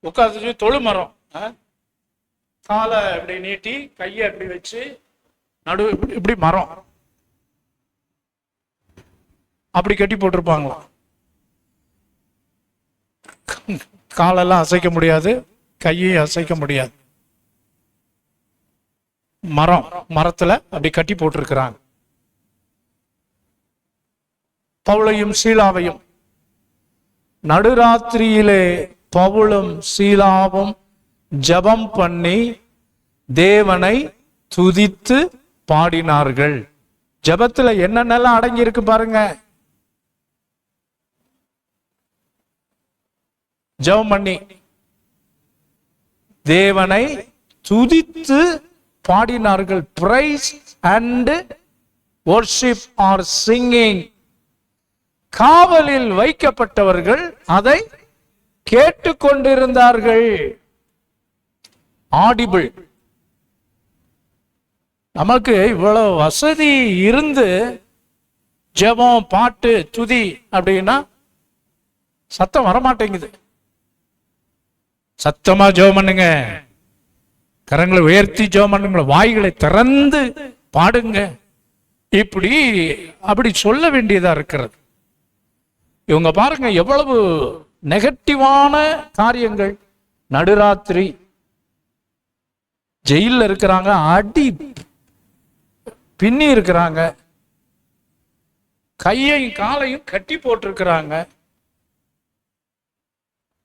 உட்காந்து, தொழு மரம், காலை இப்படி நீட்டி கையை அப்படி வச்சு நடு இப்படி மரம் அப்படி கட்டி போட்டிருப்பாங்களாம். காலெல்லாம் அசைக்க முடியாது, கையை அசைக்க முடியாது. மரத்துல அப்படி கட்டி போட்டிருக்கிறாங்க. பவுலையும் சீலாவையும் நடுராத்திரியிலே பவுலும் சீலாவும் ஜெபம் பண்ணி தேவனை துதித்து பாடினார்கள். ஜெபத்துல என்னென்னலாம் அடங்கி இருக்கு பாருங்க. ஜெபம் பண்ணி தேவனை துதித்து பாடினார்கள். Praise and worship are singing. காவலில் வைக்கப்பட்டவர்கள் அதை கேட்டுக்கொண்டிருந்தார்கள். ஆடிபிள். நமக்கு இவ்வளவு வசதி இருந்து ஜெபம், பாட்டு, துதி அப்படின்னா சத்தம் வரமாட்டேங்குது. சத்தமா ஜெபம் பண்ணுங்க, கரங்களை உயர்த்தி ஜெபம் பண்ணுங்க, வாய்களை திறந்து பாடுங்க. இப்படி அப்படி சொல்ல வேண்டியதா இருக்கிறது. இவங்க பாருங்க எவ்வளவு நெகட்டிவான காரியங்கள். நடுராத்திரி ஜெயில இருக்கிறாங்க, அடி பின்னி இருக்கிறாங்க, கையையும் காலையும் கட்டி போட்டிருக்கிறாங்க.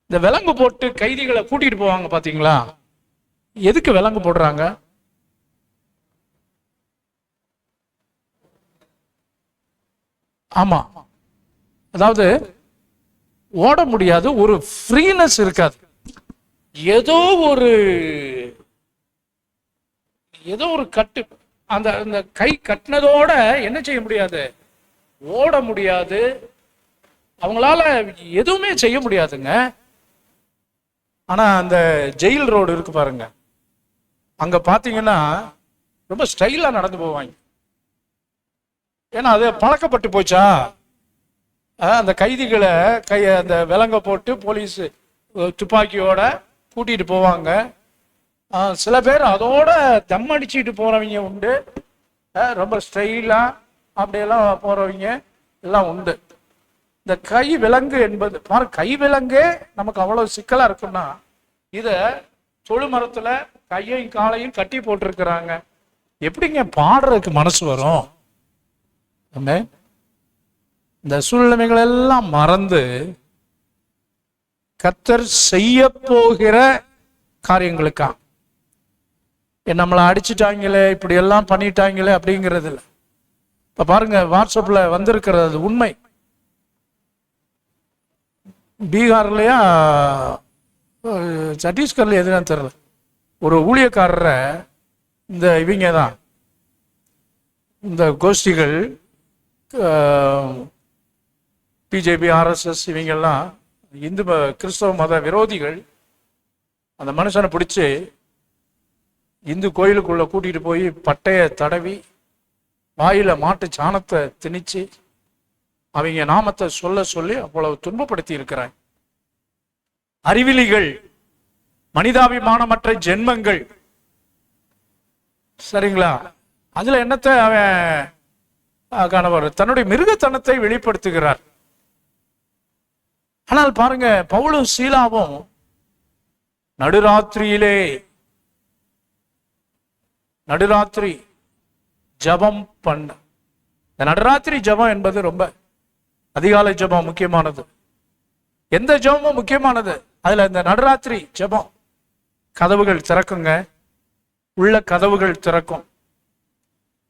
இந்த விலங்கு போட்டு கைதிகளை கூட்டிட்டு போவாங்க பாத்தீங்களா? எதுக்கு விலங்கு போடுறாங்க? ஆமா, அதாவது ஓட முடியாது, ஒரு ஃப்ரீனஸ் இருக்காது. ஏதோ ஒரு கட்டு, அந்த கை கட்டினதோட என்ன செய்ய முடியாது, ஓட முடியாது, அவங்களால எதுவுமே செய்ய முடியாதுங்க. ஆனா அந்த ஜெயில் ரோடு இருக்கு பாருங்க, அங்க பாத்தீங்கன்னா ரொம்ப ஸ்டைலா நடந்து போவாங்க. ஏன்னா அது பழக்கப்பட்டு போச்சா. அந்த கைதிகளை அந்த விலங்க போட்டு போலீஸ் துப்பாக்கியோட கூட்டிட்டு போவாங்க. சில பேர் அதோட தம் அடிச்சுட்டு போறவங்க உண்டு, ரொம்ப ஸ்டைலா அப்படியெல்லாம் போறவங்க எல்லாம் உண்டு. இந்த கை விலங்கு என்பது பாரு, கை விலங்கே நமக்கு அவ்வளவு சிக்கலா இருக்குன்னா, இத தொழு மரத்துல கையையும் காலையும் கட்டி போட்டிருக்கிறாங்க. எப்படிங்க பாடுறதுக்கு மனசு வரும்? இந்த சூழ்நிலைகள் எல்லாம் மறந்து கர்த்தர் செய்ய போகிற காரியங்களுக்கா, நம்மளை அடிச்சுட்டாங்களே, இப்படி எல்லாம் பண்ணிட்டாங்களே அப்படிங்கிறது இல்லை. இப்ப பாருங்க, வாட்ஸ்அப்ல வந்திருக்கிறது உண்மை. பீகார்லயா சத்தீஸ்கர்ல எதுன்னு தெரியல, ஒரு ஊழியக்காரரை இந்த இவங்க தான், இந்த கோஷ்டிகள், பிஜேபி, ஆர்எஸ்எஸ், இவங்கெல்லாம் இந்து கிறிஸ்தவ மத விரோதிகள் அந்த மனுஷனை பிடிச்சி இந்து கோயிலுக்குள்ள கூட்டிட்டு போய் பட்டைய தடவி வாயில மாட்டு சாணத்தை திணிச்சு அவங்க நாமத்தை சொல்ல சொல்லி அவ்வளவு துன்பப்படுத்தி இருக்கிறாங்க. அறிவிலிகள் மனிதாபிமானமற்ற ஜென்மங்கள். சரிங்களா? அதுல என்னத்தை அவன் கணவர் தன்னுடைய மிருகத்தனத்தை வெளிப்படுத்துகிறார். ஆனால் பாருங்க, பவுலும் சீலாவும் நடுராத்திரி ஜபம் பண்ண. இந்த நடுராத்திரி ஜபம் என்பது ரொம்ப அதிகாலை ஜபம் முக்கியமானது. எந்த ஜபமும் முக்கியமானது. அதுல இந்த நடுராத்திரி ஜபம் கதவுகள் திறக்குங்க. உள்ள கதவுகள் திறக்கும்.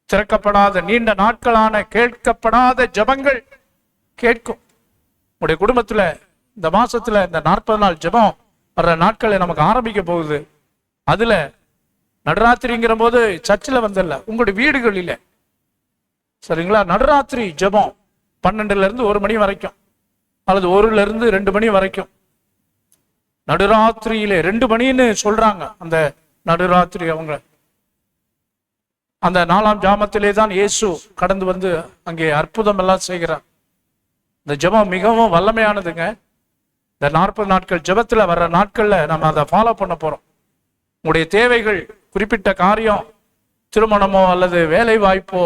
திறக்கப்படாத நீண்ட நாட்களான கேட்கப்படாத ஜபங்கள் கேட்கும். உங்களுடைய குடும்பத்துல இந்த மாசத்துல இந்த 40 நாள் ஜபம் வர்ற நாட்களை நமக்கு ஆரம்பிக்க போகுது. அதுல நடுராத்திரிங்கிற போது சர்ச்சில் வந்தல்ல, உங்களுடைய வீடுகளில். சரிங்களா? நடுராத்திரி ஜபம் 12ல இருந்து 1 மணி வரைக்கும், அல்லது 1ல இருந்து 2 மணி வரைக்கும். நடுராத்திரியிலே 2 மணின்னு சொல்றாங்க. அந்த நடுராத்திரி அவங்க அந்த 4ஆம் ஜாமத்திலே தான் இயேசு கடந்து வந்து அங்கே அற்புதம் எல்லாம் செய்கிறார். இந்த ஜபம் மிகவும் வல்லமையானதுங்க. இந்த 40 நாட்கள் ஜபத்துல வர்ற நாட்கள்ல நம்ம அதை ஃபாலோ பண்ண போறோம். உங்களுடைய தேவைகள், குறிப்பிட்ட காரியம், திருமணமோ அல்லது வேலை வாய்ப்போ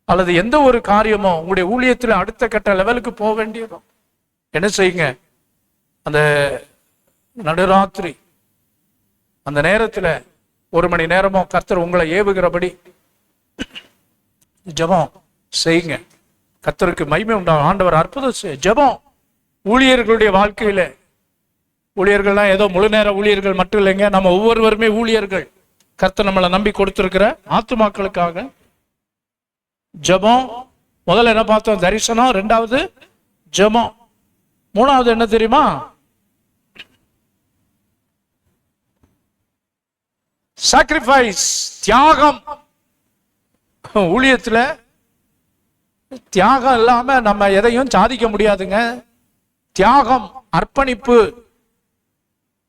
அல்லது எந்த ஒரு காரியமோ, உங்களுடைய ஊழியத்தில் அடுத்த கட்ட லெவலுக்கு போக வேண்டியதோ என்ன செய்யுங்க? அந்த நடுராத்திரி அந்த நேரத்துல 1 மணி நேரமோ கர்த்தர் உங்களை ஏவுகிறபடி ஜபம் செய்யுங்க. கர்த்தருக்கு மகிமை உண்டாகும். ஆண்டவர் அற்புதம் செய்ய. ஜபம் ஊழியர்களுடைய வாழ்க்கையில, ஊழியர்கள்லாம் ஏதோ முழு நேர ஊழியர்கள் மட்டும் இல்லைங்க, நம்ம ஒவ்வொருவருமே ஊழியர்கள். கர்த்தர் நம்மளை நம்பி கொடுத்திருக்கிற ஆத்துமாக்களுக்காக ஜபம். முதல்ல என்ன பார்த்தோம்? தரிசனம். 2வது ஜபம். 3வது என்ன தெரியுமா? சாக்ரிஃபைஸ், தியாகம். ஊழியத்துல தியாகம் இல்லாம நம்ம எதையும் சாதிக்க முடியாதுங்க. தியாகம், அர்ப்பணிப்பு,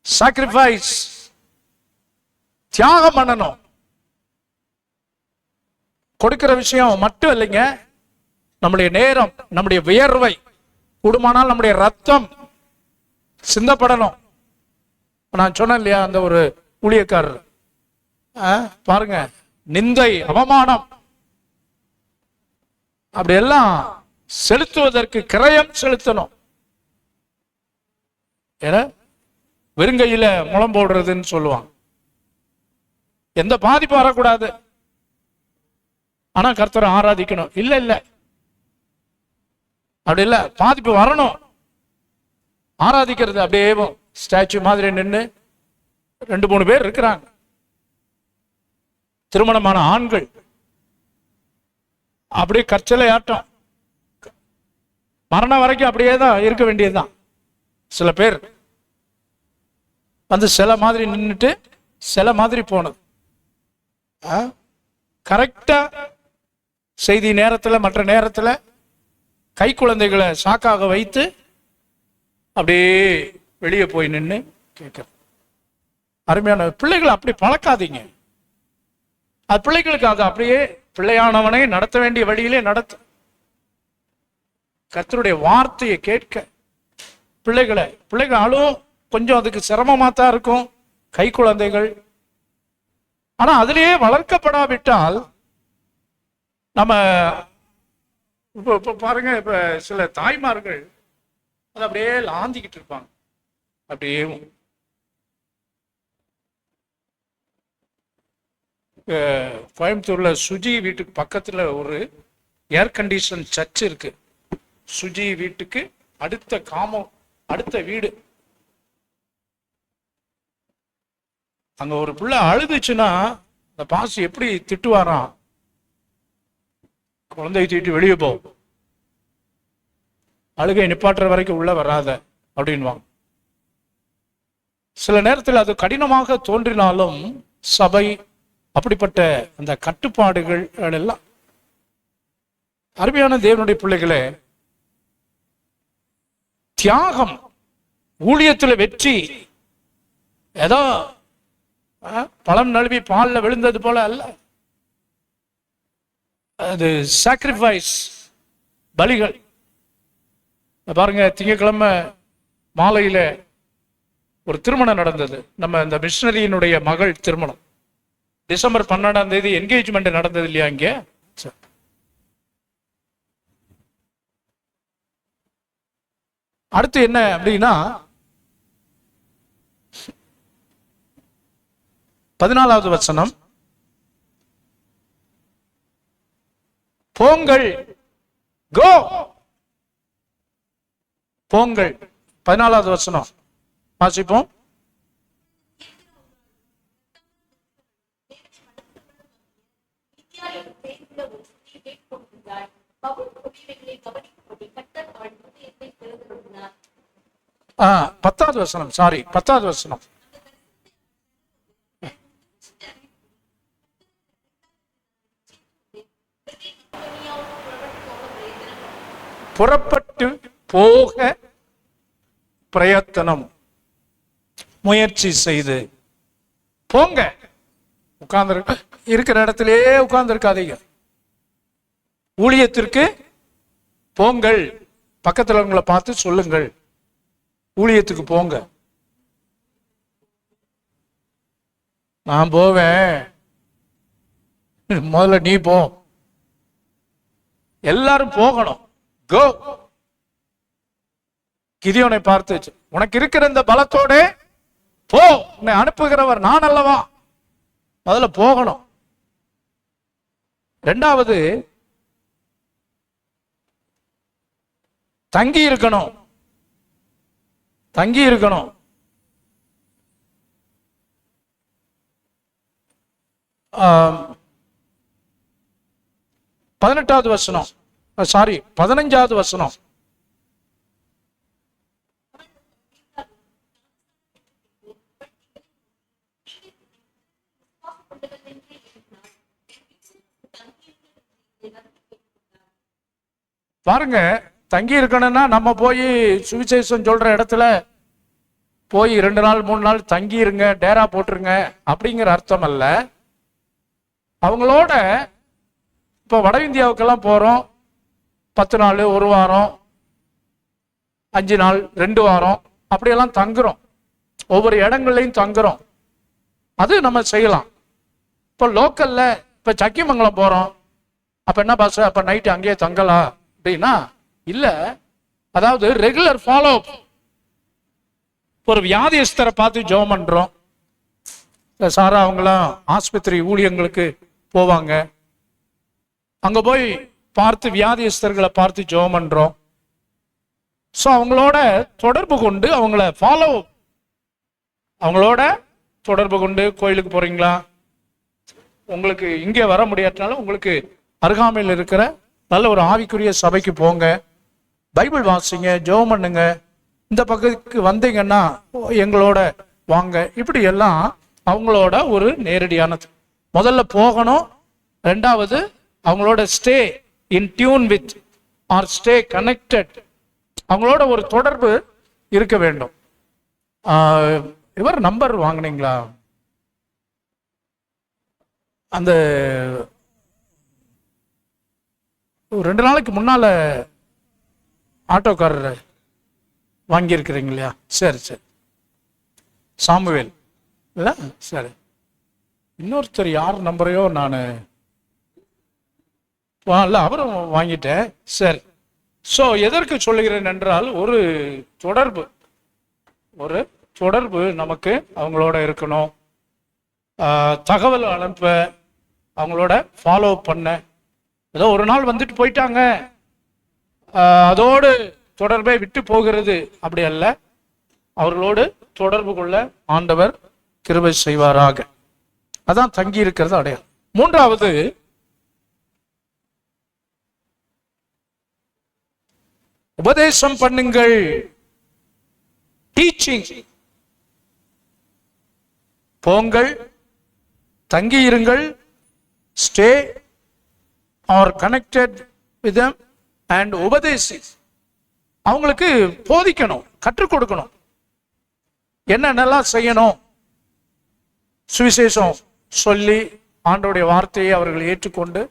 சாக்ரிஃபைஸ், தியாகம் பண்ணணும். கொடுக்கிற விஷயம் மட்டும் இல்லைங்க, நம்முடைய நேரம், நம்முடைய வியர்வை, கூடுமானால் நம்முடைய ரத்தம் சிந்தப்படணும். நான் சொன்னேன் இல்லையா, அந்த ஒரு ஊழியக்காரர் பாருங்க, நிந்தை, அவமானம் அப்படியெல்லாம் செலுத்துவதற்கு கிரயம் செலுத்தணும். ஏன்னா வெறுங்கையில முளம் போடுறதுன்னு சொல்லுவாங்க. எந்த பாதிப்பும் வரக்கூடாது. ஆனா கர்த்தரை ஆராதிக்கணும். இல்ல இல்ல அப்படி இல்ல, பாதிப்பு வரணும். ஆராதிக்கிறது அப்படியே ஸ்டாச்சு மாதிரி நின்று 2-3 பேர் இருக்கிறாங்க, திருமணமான ஆண்கள், அப்படியே கற்சலை ஆட்டம், மரணம் வரைக்கும் அப்படியே தான் இருக்க வேண்டியதுதான். சில பேர் வந்து சில மாதிரி நின்றுட்டு சில மாதிரி போனது. கரெக்டா செய்தி நேரத்தில், மற்ற நேரத்தில் கை குழந்தைகளை சாக்காக வைத்து அப்படியே வெளியே போய் நின்று கேட்க. அருமையான பிள்ளைகளை அப்படி பழக்காதீங்க. அது பிள்ளைகளுக்கு அது அப்படியே பிள்ளையானவனை நடத்த வேண்டிய வழியிலே நடத்து. கர்த்தருடைய வார்த்தையை கேட்க பிள்ளைகள் அழுவும். கொஞ்சம் அதுக்கு சிரமமா தான் இருக்கும், கை குழந்தைகள். ஆனா அதிலேயே வளர்க்கப்படாவிட்டால் நம்ம இப்ப பாருங்க, இப்ப சில தாய்மார்கள் அது அப்படியே லாந்திக்கிட்டு இருப்பாங்க. அப்படியே கோயம்புத்தூர்ல சுஜி வீட்டுக்கு பக்கத்துல ஒரு ஏர் கண்டிஷன் சர்ச் இருக்கு. சுஜி வீட்டுக்கு அடுத்த வீடு. அங்க ஒரு பிள்ளை அழுதுச்சுன்னா அந்த பாசி எப்படி திட்டுவாராம், குழந்தையை திட்டு வெளியே போ, அழுகை நிப்பாட்டுற வரைக்கும் உள்ள வராத அப்படின்வாங்க. சில நேரத்தில் அது கடினமாக தோன்றினாலும் சபை அப்படிப்பட்ட அந்த கட்டுப்பாடுகள் எல்லாம். அருமையான தேவனுடைய பிள்ளைகளே, தியாகம், ஊழியத்தில் வெற்றி ஏதோ பழம் நழுவி பால்ல விழுந்தது போல அல்ல. அது சாக்ரிஃபைஸ், பலிகள். பாருங்க, திங்கட்கிழமை மாலையில ஒரு திருமணம் நடந்தது. நம்ம இந்த மிஷனரியினுடைய மகள் திருமணம் டிசம்பர் 12 என்கேஜ்மெண்ட் நடந்தது இல்லையா இங்க. அடுத்து என்ன அப்படின்னா 14வது வசனம், போங்கள், கோ, போங்கள். 14வது வசனம் வாசிப்போம். பத்தாவது வசனம், சாரி 10வது வசனம். புறப்பட்டு போக பிரயத்தனம், முயற்சி செய்து போங்க. உட்கார்ந்து இருக்கிற இடத்திலே உட்கார்ந்து இருக்காதீங்க. ஊழியத்திற்கு போங்கள். பக்கத்தில் உங்களை பார்த்து சொல்லுங்கள், ஊழியத்துக்கு போங்க. நான் போவேன், முதல்ல நீ போ. எல்லாரும் போகணும். கோ. கிதியோனை பார்த்து, உனக்கு இருக்கிற இந்த பலத்தோட போ, உன்னை அனுப்புகிறவர் நான் அல்லவா, முதல்ல போகணும். இரண்டாவது, தங்கி இருக்கணும். தங்கி இருக்கணும். பதினெட்டாவது வசனம், சாரி 15வது வசனம். பாருங்க, தங்கி இருக்கணும்னா நம்ம போய் சுவிசேஷம் சொல்ற இடத்துல போய் 2 நாள் 3 நாள் தங்கி இருங்க, டேரா போட்டுருங்க அப்படிங்கிற அர்த்தம் அல்ல. அவங்களோட இப்போ வட இந்தியாவுக்கெல்லாம் போறோம், 10 நாள், 1 வாரம், 5 நாள், 2 வாரம் அப்படியெல்லாம் தங்குறோம். ஒவ்வொரு இடங்கள்லையும் தங்குறோம். அது நம்ம செய்யலாம். இப்போ லோக்கல்ல இப்போ சக்கிமங்கலம் போறோம், அப்ப என்ன பாஸ், அப்ப நைட்டு அங்கேயே தங்கலாம் அப்படின்னா இல்ல. அதாவது ரெகுலர் ஃபாலோ. ஒரு வியாதியஸ்தரை பார்த்து ஜெபம் பண்றோம். சாரா அவங்களாம் ஆஸ்பத்திரி ஊழியங்களுக்கு போவாங்க, அங்க போய் பார்த்து வியாதியஸ்தர்களை பார்த்து ஜெபம் பண்றோம். ஸோ அவங்களோட தொடர்பு கொண்டு அவங்கள ஃபாலோ, அவங்களோட தொடர்பு கொண்டு கோயிலுக்கு போறீங்களா, உங்களுக்கு இங்கே வர முடியாதனால உங்களுக்கு அருகாமையில் இருக்கிற நல்ல ஒரு ஆவிக்குரிய சபைக்கு போங்க, பைபிள் வாசிங்க, ஜெபம் பண்ணுங்க. இந்த பக்கத்துக்கு வந்தீங்கன்னா எங்களோட வாங்க. இப்படி எல்லாம் அவங்களோட ஒரு நேரடியானது. முதல்ல போகணும். ரெண்டாவது, அவங்களோட stay in tune with R stay connected, அவங்களோட ஒரு தொடர்பு இருக்க வேண்டும். இவர் நம்பர் வாங்கினீங்களா? அந்த 2 நாளைக்கு முன்னால ஆட்டோக்காரர் வாங்கியிருக்கிறீங்க இல்லையா? சரி சரி, சாமுவேல் இல்ல? சரி, இன்னொருத்தர் யார் நம்பரையோ நான் அவரும் வாங்கிட்டேன். சரி. ஸோ எதற்கு சொல்லுகிறேன் என்றால், ஒரு தொடர்பு நமக்கு அவங்களோட இருக்கணும். தகவல் அனுப்ப, அவங்களோட ஃபாலோ பண்ண. ஏதோ ஒரு நாள் வந்துட்டு போயிட்டாங்க, அதோடு தொடர்பை விட்டு போகிறது அப்படி அல்ல. அவர்களோடு தொடர்பு கொள்ள ஆண்டவர் கிருபை செய்வாராக. அதான் தங்கி இருக்கிறது அடையாளம். மூன்றாவது, உபதேசம் பண்ணுங்கள். டீச்சிங். போங்கள், தங்கி இருங்கள், stay are connected with them and உபதேசி. அவங்களுக்கு போதிக்கணும், கற்றுக் கொடுக்கணும், என்னென்னலாம் செய்யணும். சுவிசேஷம் சொல்லி ஆண்டவருடைய வார்த்தையை அவர்கள் ஏற்றுக்கொண்டு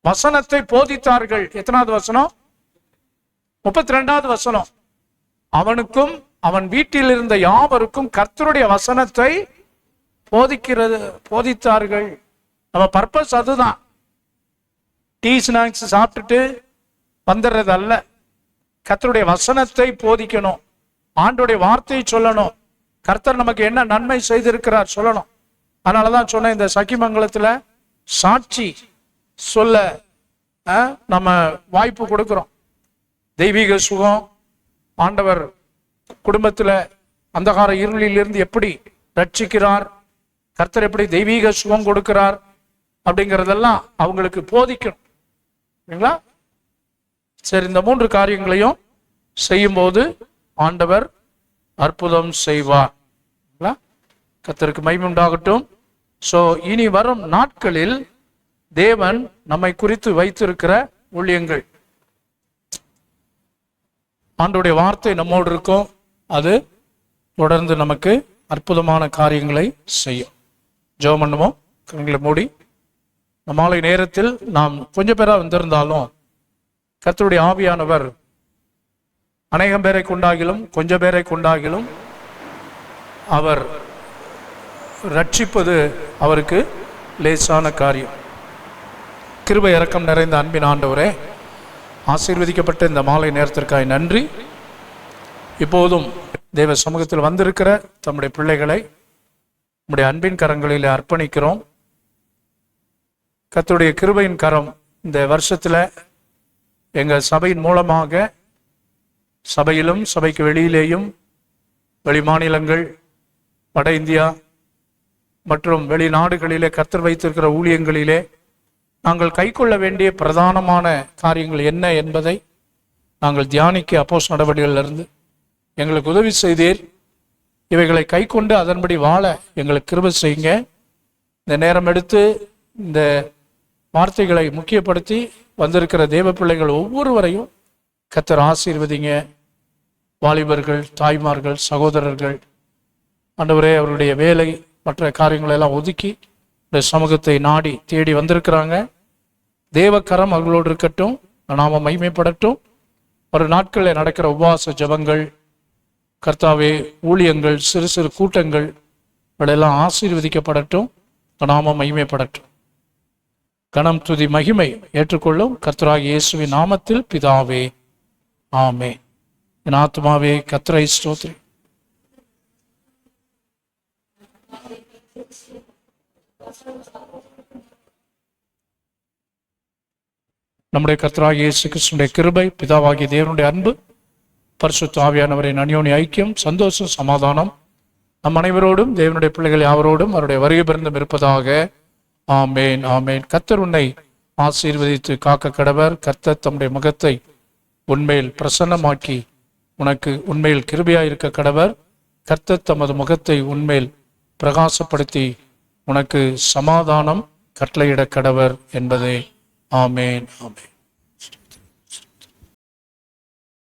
வசனத்தை போதித்தார்கள். எத்தனாவது வசனம்? 32வது வசனம். அவனுக்கும் அவன் வீட்டில் இருந்த யாவருக்கும் கர்த்தருடைய வசனத்தை போதித்தார்கள். நம்ம பர்பஸ் அதுதான். டீ ஸ்நாக்ஸ் சாப்பிட்டுட்டு வந்துடுறது அல்ல. கர்த்தருடைய வசனத்தை போதிக்கணும், ஆண்டோடைய வார்த்தையை சொல்லணும், கர்த்தர் நமக்கு என்ன நன்மை செய்திருக்கிறார் சொல்லணும். அதனாலதான் சொன்ன இந்த சக்கிமங்கலத்துல சாட்சி சொல்ல நம்ம வாய்ப்பு கொடுக்கிறோம். தெய்வீக சுகம், ஆண்டவர் குடும்பத்துல அந்தகார இருளிலிருந்து எப்படி ரட்சிக்கிறார், கர்த்தர் எப்படி தெய்வீக சுகம் கொடுக்கிறார் அப்படிங்கிறதெல்லாம் அவங்களுக்கு போதிக்கணும். சரிங்களா? சரி, இந்த 3 காரியங்களையும் செய்யும் போது ஆண்டவர் அற்புதம் செய்வார். கர்த்தருக்கு மகிமை உண்டாகட்டும். சோ இனி வரும் நாட்களில் தேவன் நம்மை குறித்து வைத்திருக்கிற ஊழியங்கள், ஆண்டவருடைய வார்த்தை நம்மோடு இருக்கும், அது தொடர்ந்து நமக்கு அற்புதமான காரியங்களை செய்யும். ஜெபம் பண்ணுவோம். கண்களை மூடி. மாலை நேரத்தில் நாம் கொஞ்சம் பேரா வந்திருந்தாலும் கர்த்தருடைய ஆவியானவர் அநேகம் பேரை கொண்டாகிலும் கொஞ்சம் பேரை கொண்டாகிலும் அவர் ரட்சிப்பது அவருக்கு லேசான காரியம். கிருபை இரக்கம் நிறைந்த அன்பின் ஆண்டவரே, ஆசீர்வதிக்கப்பட்ட இந்த மாலை நேரத்திற்காக நன்றி. இப்போதும் தேவ சமூகத்தில் வந்திருக்கிற தம்முடைய பிள்ளைகளை நம்முடைய அன்பின் கரங்களில் அர்ப்பணிக்கிறோம். கர்த்தருடைய கிருபையின் கரம் இந்த வருஷத்துல எங்க சபையின் மூலமாக சபையிலும் சபைக்கு வெளியிலேயும் வெளிமாநிலங்கள், வட இந்தியா மற்றும் வெளிநாடுகளிலே கர்த்தர் வைத்திருக்கிற ஊழியங்களிலே நாங்கள் கைக்கொள்ள வேண்டிய பிரதானமான காரியங்கள் என்ன என்பதை நாங்கள் தியானிக்க அப்போஸ்தலர் நடவடிக்கைகளிலிருந்து எங்களுக்கு உதவி செய்தீர். இவைகளை கைக்கொண்டு அதன்படி வாழ எங்களுக்கு கிருபை செய்யுங்க. இந்த நேரம் எடுத்து இந்த வார்த்தைகளை முக்கியப்படுத்தி வந்திருக்கிற தேவ பிள்ளைகள் ஒவ்வொருவரையும் கர்த்தர் ஆசீர்வதிங்க. வாலிபர்கள், தாய்மார்கள், சகோதரர்கள், ஆண்டவரே அவருடைய வேலை மற்ற காரியங்களை எல்லாம் ஒதுக்கி இந்த சமூகத்தை நாடி தேடி வந்திருக்கிறாங்க. தேவக்கரம் அவர்களோடு இருக்கட்டும், நாம மகிமைப்படட்டும். ஒரு நாட்களில் நடக்கிற உபவாச ஜபங்கள், கர்த்தாவே ஊழியங்கள், சிறு சிறு கூட்டங்கள் எல்லாம் ஆசீர்வதிக்கப்படட்டும், நாம மகிமைப்படட்டும். கணம் துதி மகிமை ஏற்றுக்கொள்ளும் கர்த்தராகிய இயேசுவின் நாமத்தில் பிதாவே, ஆமென். என் ஆத்துமாவே கர்த்தரை ஸ்தோத்திரி. நம்முடைய கர்த்தராகிய இயேசு கிறிஸ்துவின் கிருபை, பிதாவாகிய தேவனுடைய அன்பு, பரிசுத்த ஆவியானவரின் அந்யோன்ய ஐக்கியம், சந்தோஷம், சமாதானம் நம் அனைவரோடும் தேவனுடைய பிள்ளைகள் யாவரோடும் அவருடைய வருகை பிறந்தும் இருப்பதாக. ஆமேன், ஆமேன். கர்த்தர் உன்னை ஆசீர்வதித்து காக்க கடவர். கர்த்தர் தம்முடைய முகத்தை உன்மேல் பிரசன்னமாக்கி உனக்கு உண்மையில் கிருபையாயிருக்க கடவர். கர்த்தர் தமது முகத்தை உன்மேல் பிரகாசப்படுத்தி உனக்கு சமாதானம் கட்டளையிட கடவர் என்பதே. ஆமேன், ஆமேன்.